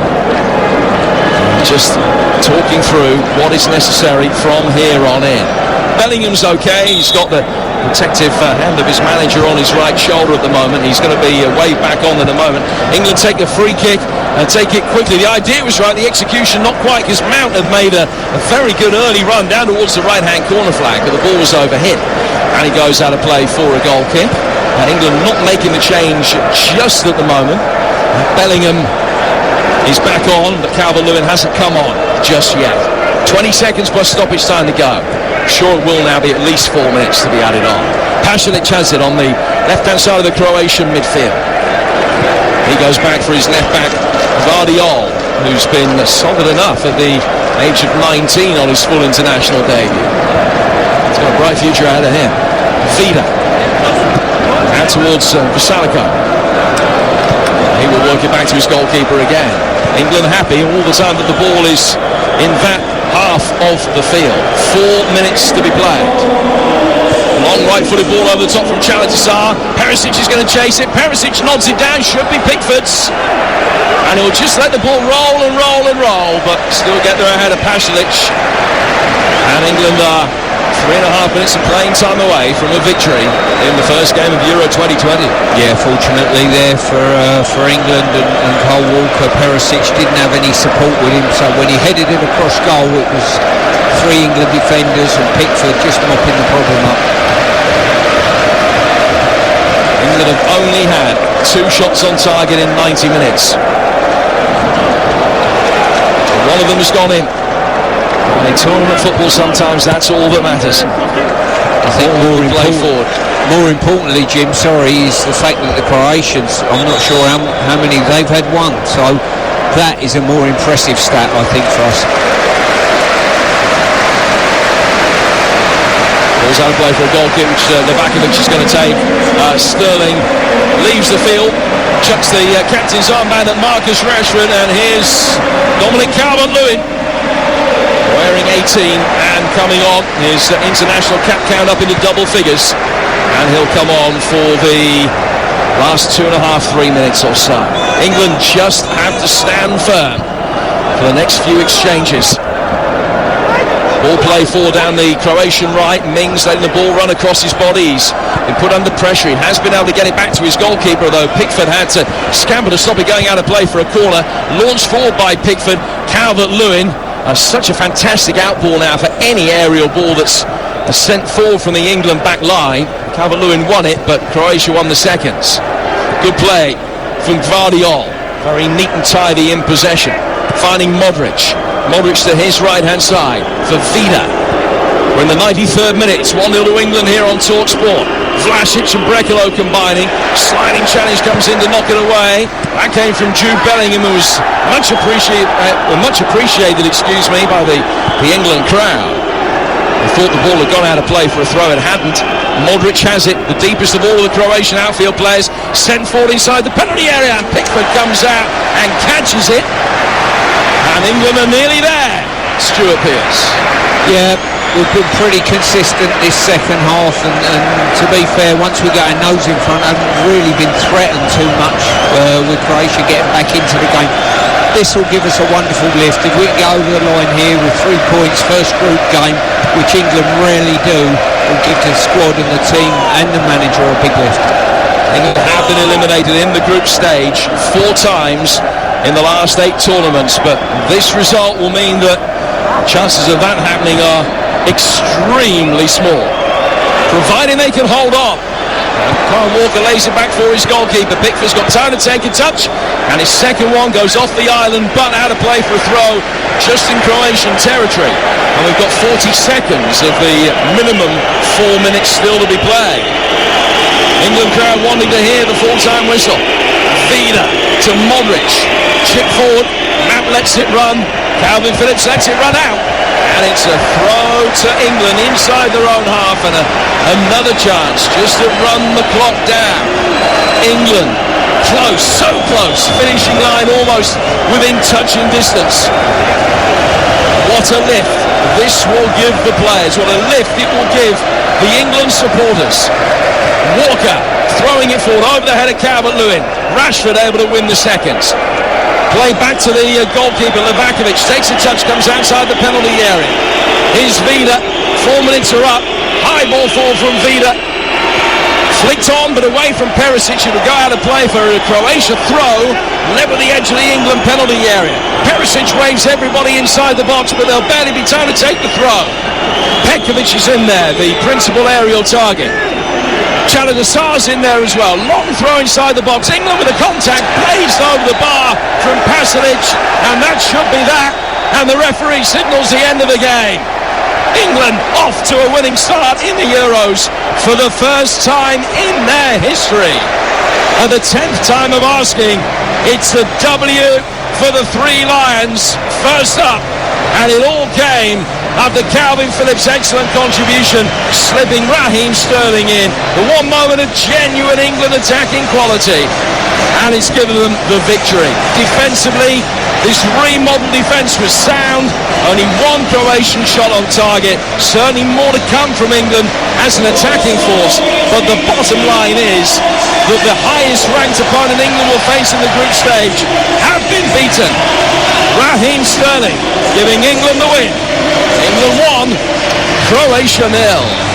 just talking through what is necessary from here on in. Bellingham's okay. He's got the protective hand of his manager on his right shoulder at the moment. He's going to be waved back on in a moment. England take a free kick and take it quickly. The idea was right, the execution not quite, because Mount had made a very good early run down towards the right-hand corner flag, but the ball was overhit and he goes out of play for a goal kick. England not making the change just at the moment. Bellingham is back on, but Calvert-Lewin hasn't come on just yet. 20 seconds plus stoppage time to go. Sure, it will now be at least 4 minutes to be added on. Pasalic has it on the left-hand side of the Croatian midfield. He goes back for his left-back, Vardiol, who's been solid enough at the age of 19 on his full international debut. He's got a bright future ahead of him. Vida. Out towards Salako. He will work it back to his goalkeeper again. England happy all the time that the ball is in that half of the field. 4 minutes to be played. Long right-footed ball over the top from Chaladisar. Perisic is going to chase it. Perisic nods it down. Should be Pickford's. And he'll just let the ball roll and roll and roll, but still get there ahead of Pasalic. And England are 3.5 minutes of playing time away from a victory in the first game of Euro 2020. Yeah, fortunately there for England and Cole Walker, Perisic didn't have any support with him, so when he headed it across goal, it was 3 England defenders and Pickford just mopping the problem up. England have only had 2 shots on target in 90 minutes. One of them has gone in. And in tournament football, sometimes that's all that matters. I think more importantly, Jim, is the fact that the Croatians, I'm not sure how many they've had won, so that is a more impressive stat, I think, for us. Ball's out of play for a goal kick, which Livakovic is going to take. Sterling leaves the field, chucks the captain's armband at Marcus Rashford, and here's Dominic Calvert-Lewin, wearing 18 and coming on. His international cap count up into double figures, and he'll come on for the last 2.5-3 minutes or so. England just have to stand firm for the next few exchanges. Ball play forward down the Croatian right. Mings letting the ball run across his body. He's been put under pressure. He has been able to get it back to his goalkeeper, though Pickford had to scamper to stop it going out of play for a corner. Launched forward by Pickford. Calvert-Lewin. Such a fantastic outball now for any aerial ball that's sent forward from the England back line. Calvert-Lewin won it, but Croatia won the seconds. Good play from Gvardiol. Very neat and tidy in possession. Finding Modric. Modric to his right-hand side for Vida. We're in the 93rd minute. It's 1-0 to England here on TalkSport. Vlasic and Brekalo combining. Sliding challenge comes in to knock it away. That came from Jude Bellingham, who was much appreciated, by the England crowd. They thought the ball had gone out of play for a throw. It hadn't. Modric has it, the deepest of all of the Croatian outfield players, sent forward inside the penalty area, and Pickford comes out and catches it. And England are nearly there. Stuart Pearce. Yeah, we've been pretty consistent this second half, and to be fair, once we got our nose in front, haven't really been threatened too much with Croatia getting back into the game. This will give us a wonderful lift. If we can go over the line here with 3 points, first group game, which England rarely do, will give the squad and the team and the manager a big lift. England have been eliminated in the group stage 4 times in the last 8 tournaments, but this result will mean that chances of that happening are extremely small, providing they can hold on. Kyle Walker lays it back for his goalkeeper. Pickford's got time to take a touch, and his second one goes off the island, but out of play for a throw just in Croatian territory. And we've got 40 seconds of the minimum 4 minutes still to be played. England crowd wanting to hear the full-time whistle. Vida to Modric. Chip forward. Matt lets it run. Calvin Phillips lets it run out. And it's a throw to England inside their own half, and another chance just to run the clock down. England close, so close. Finishing line almost within touching distance. What a lift this will give the players. What a lift it will give the England supporters. Walker throwing it forward over the head of Calvert-Lewin. Rashford able to win the seconds. Play back to the goalkeeper, Livakovic. Takes a touch, comes outside the penalty area. Here's Vida. 4 minutes are up. High ball forward from Vida. Flicked on, but away from Perisic. It would go out of play for a Croatia throw. Level the edge of the England penalty area. Perisic waves everybody inside the box, but there'll barely be time to take the throw. Petkovic is in there, the principal aerial target. Chaladasar's in there as well. Long throw inside the box. England with a contact, blazed over the bar from Pasalic, and that should be that. And the referee signals the end of the game. England off to a winning start in the Euros for the first time in their history. At the 10th time of asking, it's the W for the Three Lions. First up, and it all came after Calvin Phillips' excellent contribution, slipping Raheem Sterling in. The one moment of genuine England attacking quality, and it's given them the victory. Defensively, this remodeled defence was sound. Only one Croatian shot on target. Certainly more to come from England as an attacking force, but the bottom line is that the highest ranked opponent England will face in the group stage have been beaten. Raheem Sterling giving England the win. England 1, Croatia 0.